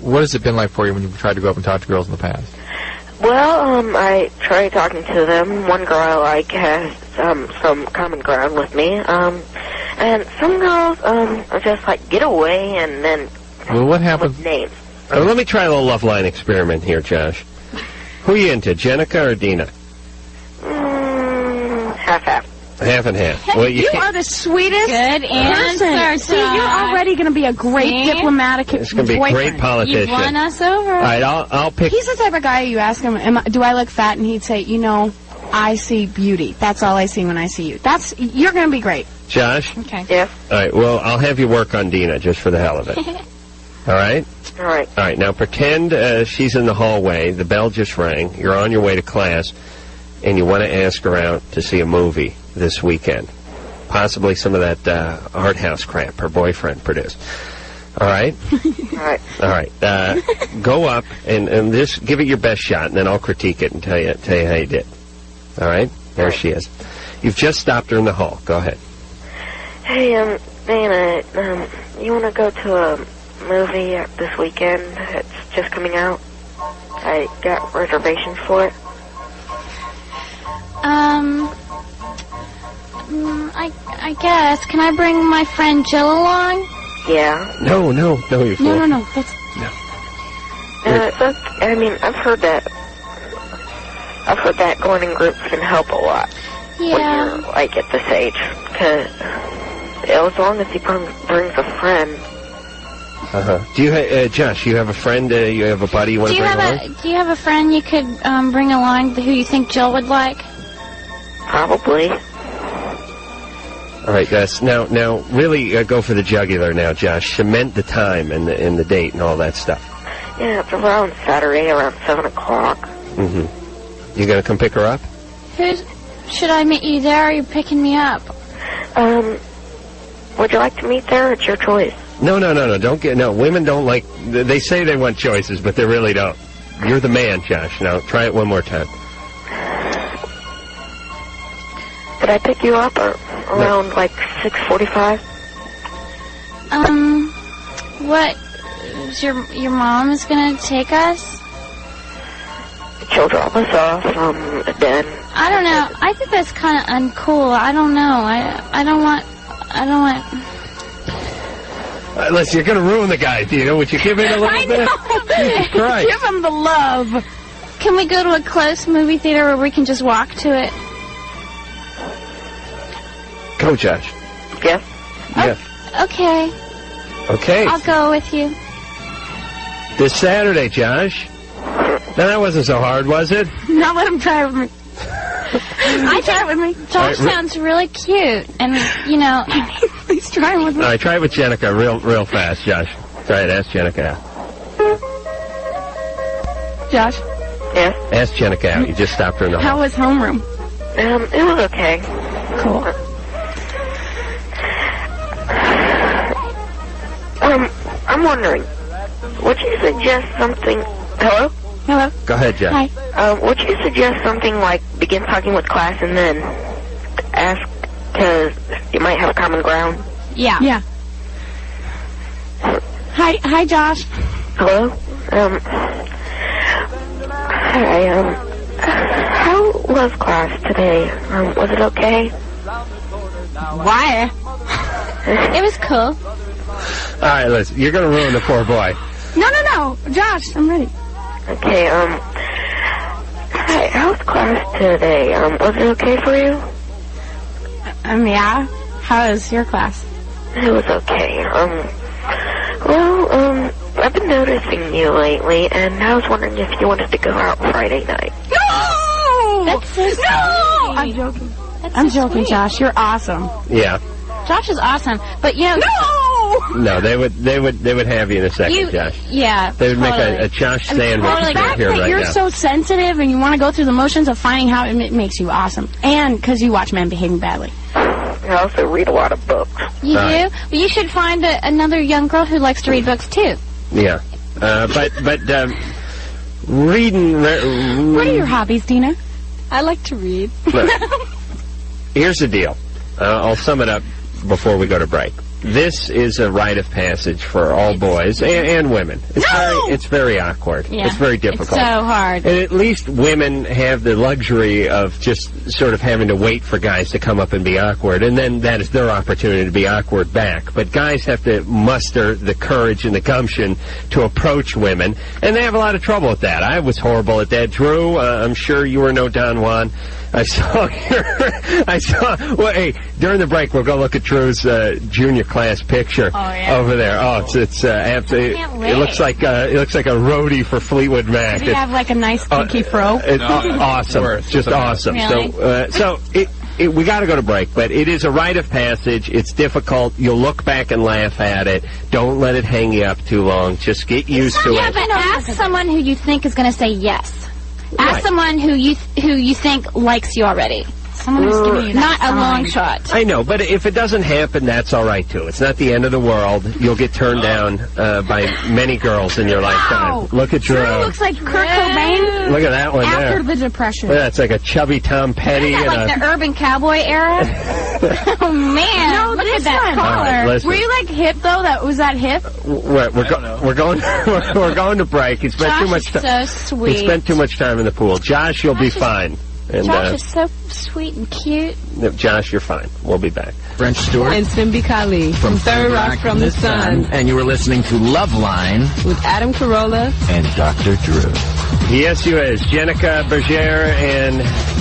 what has it been like for you when you've tried to go up and talk to girls in the past? Well, I tried talking to them. One girl I like has some common ground with me. And some girls are just like, get away, and then Well, what happens? with names. Let me try a little Loveline experiment here, Josh. Who are you into, Jenica or Dina? Half-half. Half and half. Well, You can't- are the sweetest Good person. answer, See, you're Josh. already going to be a great See? diplomatic It's going to be a boyfriend. great politician. You've won us over. All right, I'll pick. He's the type of guy you ask him, do I look fat? And he'd say, you know, I see beauty. That's all I see when I see you. You're going to be great. Josh? Okay. Yeah. All right, well, I'll have you work on Dina just for the hell of it. All right? All right. All right, now pretend she's in the hallway, the bell just rang, you're on your way to class, and you want to ask her out to see a movie this weekend. Possibly some of that art house crap her boyfriend produced. All right? All right. All right. Go up and just give it your best shot, and then I'll critique it and tell you how you did. All right? There she is. You've just stopped her in the hall. Go ahead. Hey, Dana, you want to go to a movie this weekend? It's just coming out. I got reservations for it. I guess. Can I bring my friend Jill along? Yeah. No, you fool. No. That's... It's okay. I mean, I've heard that going in groups can help a lot when Yeah. you're, like, at this age. Because as long as he brings a friend. Uh-huh. Do you, Josh, you have a friend, you have a buddy you want to bring along? Do you have a friend you could bring along who you think Jill would like? Probably. All right, guys. Now, really go for the jugular now, Josh. Cement the time and the date and all that stuff. Yeah, it's around Saturday, around 7 o'clock. Mm-hmm. You gonna come pick her up? Should I meet you there, or are you picking me up? Would you like to meet there? It's your choice. No. Women don't like. They say they want choices, but they really don't. You're the man, Josh. Now try it one more time. Could I pick you up around like 6:45? What? Your mom is gonna take us? She'll drop us off, then. I don't know. I think that's kind of uncool. I don't know. I don't want. Listen, you're gonna ruin the guy, Dina. Would you give in a little bit? Jesus Christ. Give him the love. Can we go to a close movie theater where we can just walk to it? Go, Josh. Yes. Yeah. Okay. Okay. I'll go with you. This Saturday, Josh. Now that wasn't so hard, was it? Now let him try it with me. Try it with me. Josh sounds really cute, and you know. Please try it with me. All right, try it with Jenica real fast, Josh. Try it. Ask Jenica out. Josh. Yes. Ask Jenica out. You just stopped her in the hall. How was homeroom? It was okay. Cool. I'm wondering, would you suggest something... Hello? Hello. Go ahead, Josh. Hi. Would you suggest something like begin talking with class and then ask because you might have common ground? Yeah. Yeah. Hi, Josh. Hello? Hi, how was class today? Was it okay? Why? It was cool. All right, listen, you're going to ruin the poor boy. No. Josh, I'm ready. Okay, hi, how was class today? Was it okay for you? Yeah. How was your class? It was okay. I've been noticing you lately, and I was wondering if you wanted to go out Friday night. No! That's so sweet. No! I'm joking. I'm joking, Josh. You're awesome. Yeah. Josh is awesome, but you know. No, they would have you in a second, Josh. Yeah. They would totally. make a Josh sandwich The fact here that right you're now. so sensitive and you want to go through the motions of finding out, it makes you awesome. And because you watch Men Behaving Badly. I also read a lot of books. You do? But you should find another young girl who likes to read books, too. Yeah. But reading... What are your hobbies, Dina? I like to read. Look, here's the deal. I'll sum it up before we go to break. This is a rite of passage for all boys and women. It's very awkward. Yeah. It's very difficult. It's so hard. And at least women have the luxury of just sort of having to wait for guys to come up and be awkward, and then that is their opportunity to be awkward back. But guys have to muster the courage and the gumption to approach women, and they have a lot of trouble with that. I was horrible at that. Drew, I'm sure you were no Don Juan. Well, hey, during the break, we'll go look at Drew's junior class picture over there. Oh, it's absolutely. It looks like a roadie for Fleetwood Mac. Does he have like a nice pinky fro? It's awesome, just awesome. Really? So we got to go to break, but it is a rite of passage. It's difficult. You'll look back and laugh at it. Don't let it hang you up too long. Just get used to Yeah, it. but ask someone who you think is going to say yes. Ask Right. someone who you think likes you already. Someone who's giving you Not that a long sign. shot. I know, but if it doesn't happen, that's all right, too. It's not the end of the world. You'll get turned down by many girls in your lifetime. Look at Drew. Drew looks like Kurt Cobain. Look at that one there. After the Depression. Yeah, it's like a chubby Tom Petty. Isn't that like the urban cowboy era? Oh, man. No, Look this at that one. collar. All right, listen. Were you like hip though? Was that hip? We're going to break. He spent Josh too much is time. so sweet. He spent too much time in the pool. Josh, you'll be fine. And Josh is so sweet and cute. Josh, you're fine. We'll be back. Brent Stewart. And Simbi Kali from Third Rock from the Sun. And you were listening to Loveline With Adam Carolla and Dr. Drew. Yes, you is. Jenica Bergere and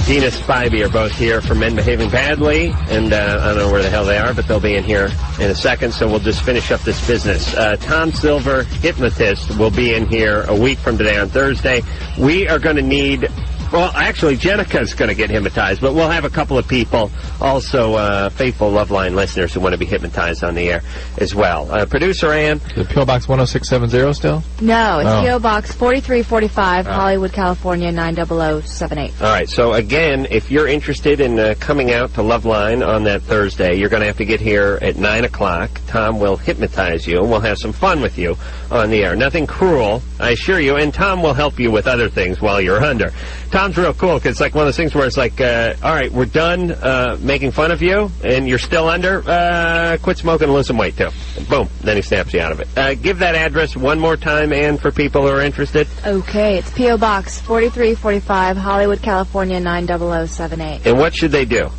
Dina Spybey are both here for Men Behaving Badly. And I don't know where the hell they are, but they'll be in here in a second. So we'll just finish up this business. Tom Silver, hypnotist, will be in here a week from today on Thursday. We are going to need... Well, actually, Jenica's going to get hypnotized, but we'll have a couple of people, also faithful Loveline listeners who want to be hypnotized on the air as well. Producer Ann. The P.O. Box 10670 still? No, it's P.O. Box 4345, Hollywood, California, 90078. All right, so again, if you're interested in coming out to Loveline on that Thursday, you're going to have to get here at 9 o'clock. Tom will hypnotize you, and we'll have some fun with you on the air. Nothing cruel, I assure you, and Tom will help you with other things while you're under. Tom's real cool, because it's like one of those things where it's like, all right, we're done making fun of you, and you're still under, quit smoking and lose some weight, too. Boom, then he snaps you out of it. Give that address one more time, Ann, for people who are interested. Okay, it's P.O. Box 4345, Hollywood, California, 90078. And what should they do?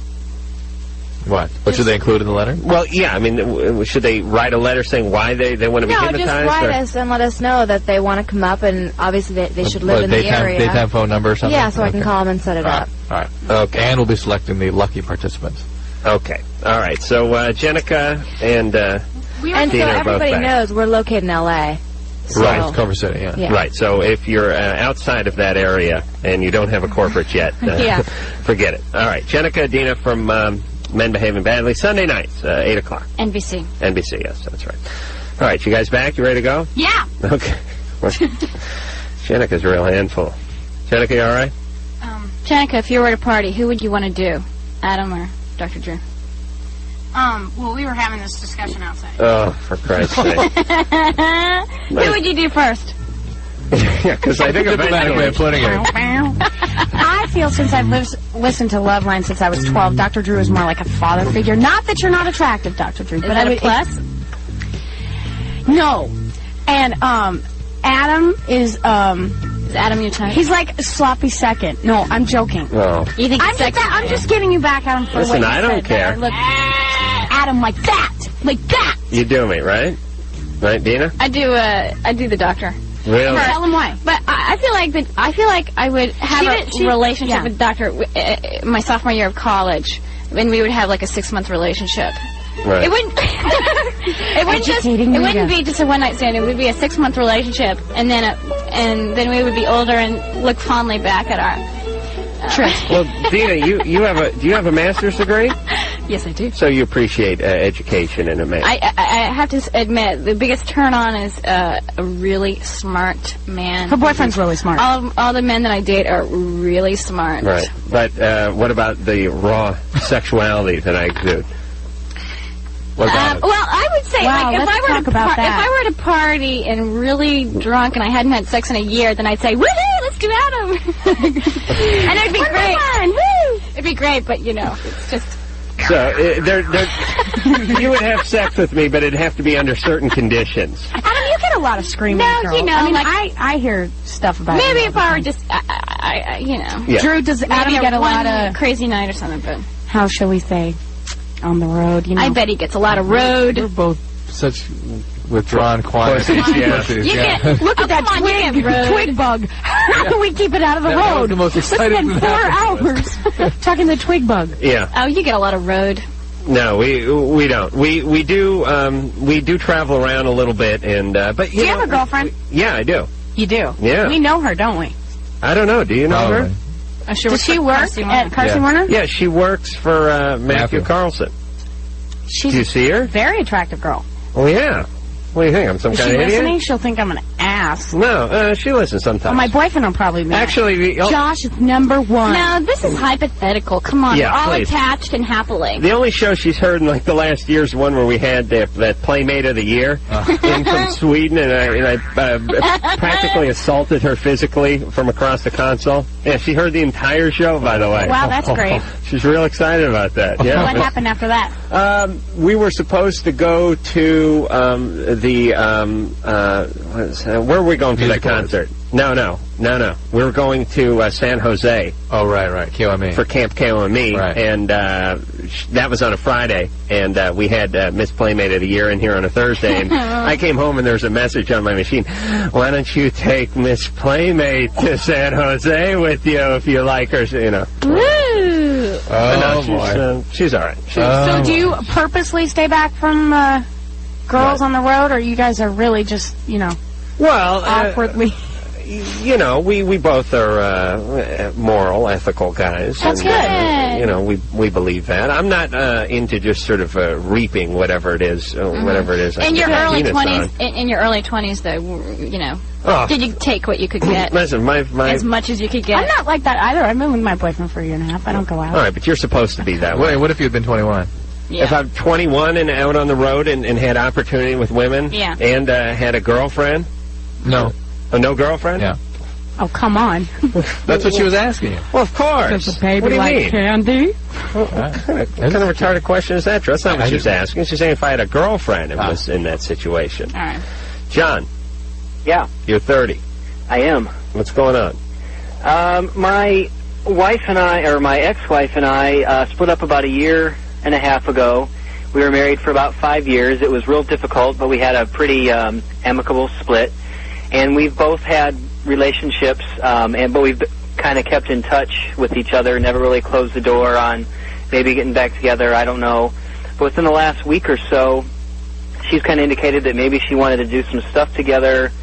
What? What should they include in the letter? Well, yeah, I mean, should they write a letter saying why they want to be No, hypnotized? just write us and let us know that they want to come up, and obviously they should live in the area. Daytime phone number or something? Yeah, so I can call them and set it up. All right. Okay. And we'll be selecting the lucky participants. Okay. All right. So, Jenica and And so Dina are both everybody back. knows we're located in L.A. So, Right. Culver City, yeah. Right. So if you're outside of that area and you don't have a corporate yet, Yeah. forget it. All right. Jenica, Dina from Men Behaving Badly, Sunday nights, 8 o'clock. NBC. NBC, yes, that's right. All right. You guys back? You ready to go? Yeah. Okay. Jenica's a real handful. Jenica, you all right? Jenica, if you were at a party, who would you want to do? Adam or Dr. Drew? Well, we were having this discussion outside. Oh, for Christ's sake. Who would you do first? Yeah, because I think diplomatic way of putting it. I feel since I've listened to Loveline since I was 12, Dr. Drew is more like a father figure. Not that you're not attractive, Dr. Drew, but Is that a plus? No. And Adam is Adam your type? He's like a sloppy second. No, I'm joking. Oh. You think he's sexy? I'm just giving you back, Adam, for Listen, what you I don't said. care. Look, Adam, like that, like that. You do me, right? Right, Dina? I do the doctor. Really? Tell him why. But I feel like I would have a relationship with the doctor my sophomore year of college, and we would have like a 6-month relationship. Right. It wouldn't. It wouldn't be just a one-night stand. It would be a 6-month relationship, and then we would be older and look fondly back at our trips. Well, Dina, do you have a master's degree? Yes, I do. So you appreciate education in a man. I have to admit, the biggest turn on is a really smart man. Her boyfriend's really smart. All the men that I date are really smart. Right. But what about the raw sexuality that I exude? What about it? Well, I would say, Wow, like, if let's talk about that. I were at a party and really drunk and I hadn't had sex in a year, then I'd say, woohoo, let's do Adam. And it'd be great. Woo! It'd be great, but, you know, it's just... So, you would have sex with me, but it'd have to be under certain conditions. Adam, you get a lot of screaming girls. you know, I mean, like, I hear stuff about maybe it. if I were just, I you know. Yeah. Drew, does Adam Maybe get a lot one of... crazy night or something, but... How shall we say? On the road, you know. I bet he gets a lot of road. We're both such withdrawn, quiet Pussies, yeah. Look at that twig bug. We keep it out of the That road. was the most exciting Let's thing spend 4 hours talking the twig bug. Yeah. Oh, you get a lot of road. No, we don't. We do travel around a little bit, and but Do you have a girlfriend? Yeah, I do. You do? Yeah. We know her, don't we? I don't know. Do you know her? Does she work at Carson Warner? Yeah, she works for Matthew Carlson. She's Do you see her? a very attractive girl. Oh, yeah. What do you think? I'm some Is kind she of idiot? listening? She'll think I'm an ass. No, she listens sometimes. Well, my boyfriend will probably be. Actually, Josh is number 1. No, this is hypothetical. Come on, Yeah, we're all please. attached and happily. the only show she's heard in like the last year's one where we had that Playmate of the Year in from Sweden, and I practically assaulted her physically from across the console. Yeah, she heard the entire show, by the way. Wow, that's great. She's real excited about that. Yeah. What happened after that? We were supposed to go to where were we going for that concert? No. We were going to San Jose. Oh, right. KOME. For Camp KOME. Right. And that was on a Friday. And we had Miss Playmate of the Year in here on a Thursday. And I came home and there was a message on my machine. Why don't you take Miss Playmate to San Jose with you if you like her, you know. Woo! No, she's all right. So do you purposely stay back from girls on the road, or you guys are really just, you know, well, awkwardly... You know, we both are moral, ethical guys. That's and, good. you know, we believe that. I'm not into just sort of reaping whatever it is, whatever it is. In your early 20s, in your early 20s, though, you know, did you take what you could get? Listen, my as much as you could get. I'm not like that either. I've been with my boyfriend for a year and a half. I don't go out. All right, but you're supposed to be that way. Wait, what if you'd been 21? Yeah. If I'm 21 and out on the road and had opportunity with women, Yeah. and had a girlfriend, No. No girlfriend? Yeah. Oh, come on. That's what she was asking you. Well, of course. Does a baby What do you like mean? candy? What kind of retarded question is that? That's not what she was asking. She's saying if I had a girlfriend and was in that situation. All right. John. Yeah. You're 30. I am. What's going on? My wife and I, or my ex-wife and I, split up about a year and a half ago. We were married for about 5 years. It was real difficult, but we had a pretty amicable split. And we've both had relationships, but we've kind of kept in touch with each other, never really closed the door on maybe getting back together, I don't know. But within the last week or so, she's kind of indicated that maybe she wanted to do some stuff together,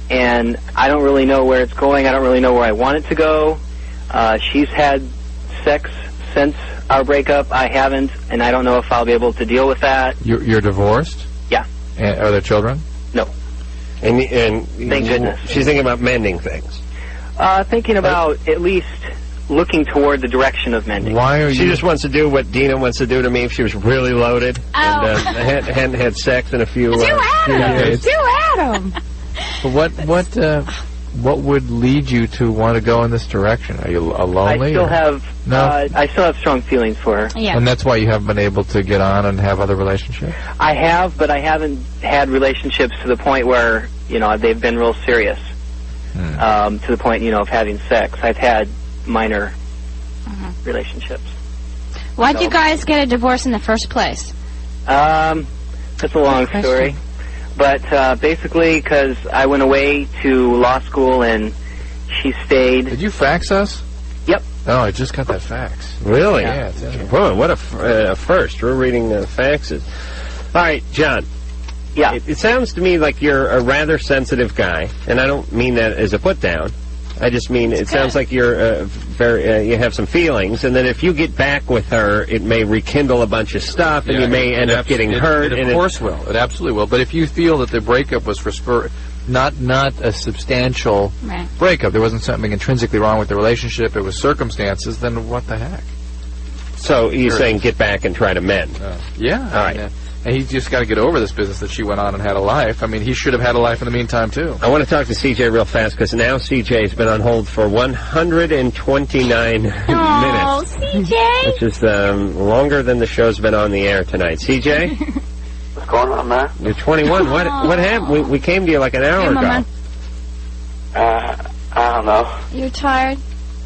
and I don't really know where it's going. I don't really know where I want it to go. She's had sex since our breakup. I haven't, and I don't know if I'll be able to deal with that. You're divorced? Yeah. And are there children? No. And thank goodness. She's thinking about mending things. Thinking about at least looking toward the direction of mending. Why are She just wants to do what Dina wants to do to me if she was really loaded and hadn't had sex in a few Do Adam! decades. Do Adam! But what what would lead you to want to go in this direction? Are you lonely? I still have No? I still have strong feelings for her. Yeah. And that's why you haven't been able to get on and have other relationships? I have, but I haven't had relationships to the point where, you know, they've been real serious. To the point, you know, of having sex. I've had minor relationships. Why'd you guys get a divorce in the first place? That's a long story. But basically, because I went away to law school and she stayed. Did you fax us? Yep. Oh, I just got that fax. Really? Yeah. It's in there. Boy, what a first. We're reading faxes. All right, John. Yeah. It sounds to me like you're a rather sensitive guy, and I don't mean that as a put-down. I just mean it sounds like you're you have some feelings, and then if you get back with her, it may rekindle a bunch of stuff, and you may end up getting hurt. It of course will. It absolutely will. But if you feel that the breakup was for not a substantial breakup, there wasn't something intrinsically wrong with the relationship, it was circumstances, then what the heck? So you're saying get back and try to mend? Yeah. All right. And he's just got to get over this business that she went on and had a life. I mean, he should have had a life in the meantime, too. I want to talk to CJ real fast, because now CJ's been on hold for 129 minutes. Oh, CJ! Which is longer than the show's been on the air tonight. CJ? What's going on, man? You're 21. What happened? We came to you like an hour ago. Mama. I don't know. You're tired?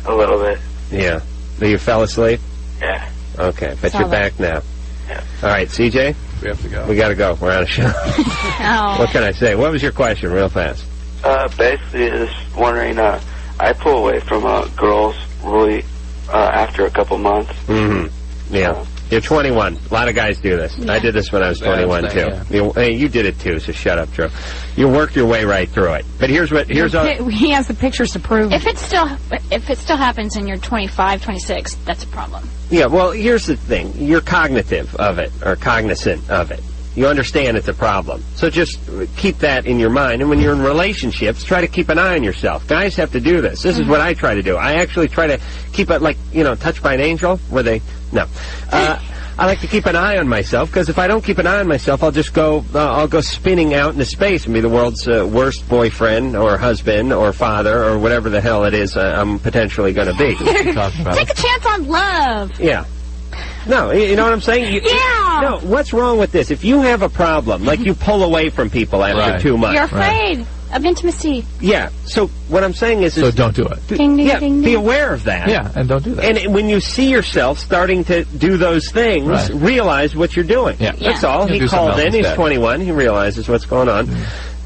A little bit. Yeah. You fell asleep? Yeah. Okay, but Saw you're that. back now. Yeah. All right, CJ? We have to go. We got to go. We're out of show. Oh. What can I say? What was your question, real fast? Basically, just wondering, I pull away from girls really after a couple months. Mm-hmm. Yeah. You're 21. A lot of guys do this. Yeah. I did this when I was 21, too. Hey, you did it, too, so shut up, Drew. You worked your way right through it. But here's He has the pictures to prove it. If it still happens and you're 25, 26, that's a problem. Yeah, well, here's the thing. You're cognitive of it, or cognizant of it. You understand it's a problem. So just keep that in your mind. And when you're in relationships, try to keep an eye on yourself. Guys have to do this. This is what I try to do. I actually try to keep it like, you know, touched by an angel, where they... No. I like to keep an eye on myself, because if I don't keep an eye on myself, I'll just go, I'll go spinning out into space and be the world's worst boyfriend or husband or father or whatever the hell it is I'm potentially going to be. Take a chance on love. Yeah. No, you know what I'm saying? Yeah. No, what's wrong with this? If you have a problem, like you pull away from people after 2 months. You're afraid of intimacy. Yeah, so what I'm saying is... So don't do it. Ding, ding, ding, ding. Be aware of that. Yeah, and don't do that. And when you see yourself starting to do those things, realize what you're doing. Yeah. That's all. He called in. He's 21. He realizes what's going on.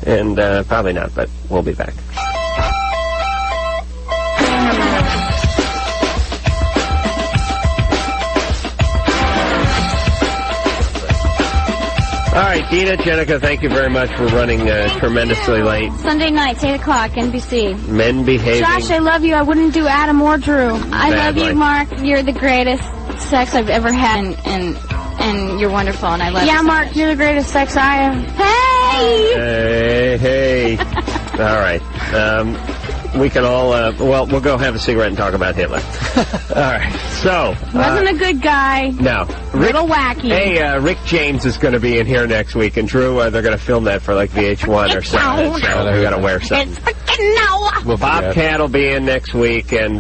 And probably not, but we'll be back. All right, Dina, Jenica, thank you very much for running tremendously late. Sunday nights, 8 o'clock, NBC. Men behaving. Josh, I love you. I wouldn't do Adam or Drew. I love you, Mark. You're the greatest sex I've ever had, and you're wonderful, and I love you. Yeah, so Mark, much. you're the greatest sex I have. Hey! Hey. All right. We can all, well, we'll go have a cigarette and talk about Hitler. All right. So. Wasn't a good guy. No. Little wacky. Hey, Rick James is going to be in here next week, and Drew, they're going to film that for like VH1 or something. So we got to wear something. Bobcat will be in next week, and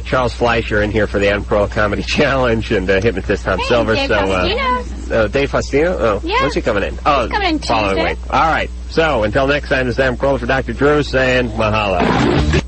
Charles Fleischer in here for the Adam Carolla Comedy Challenge, and Hypnotist Tom Silver. Dave Faustino. Dave Faustino? Oh, yeah. when's he coming in? Oh, he's coming in following Tuesday. week. All right. So until next time, this is Adam Carolla for Dr. Drew saying mahalo.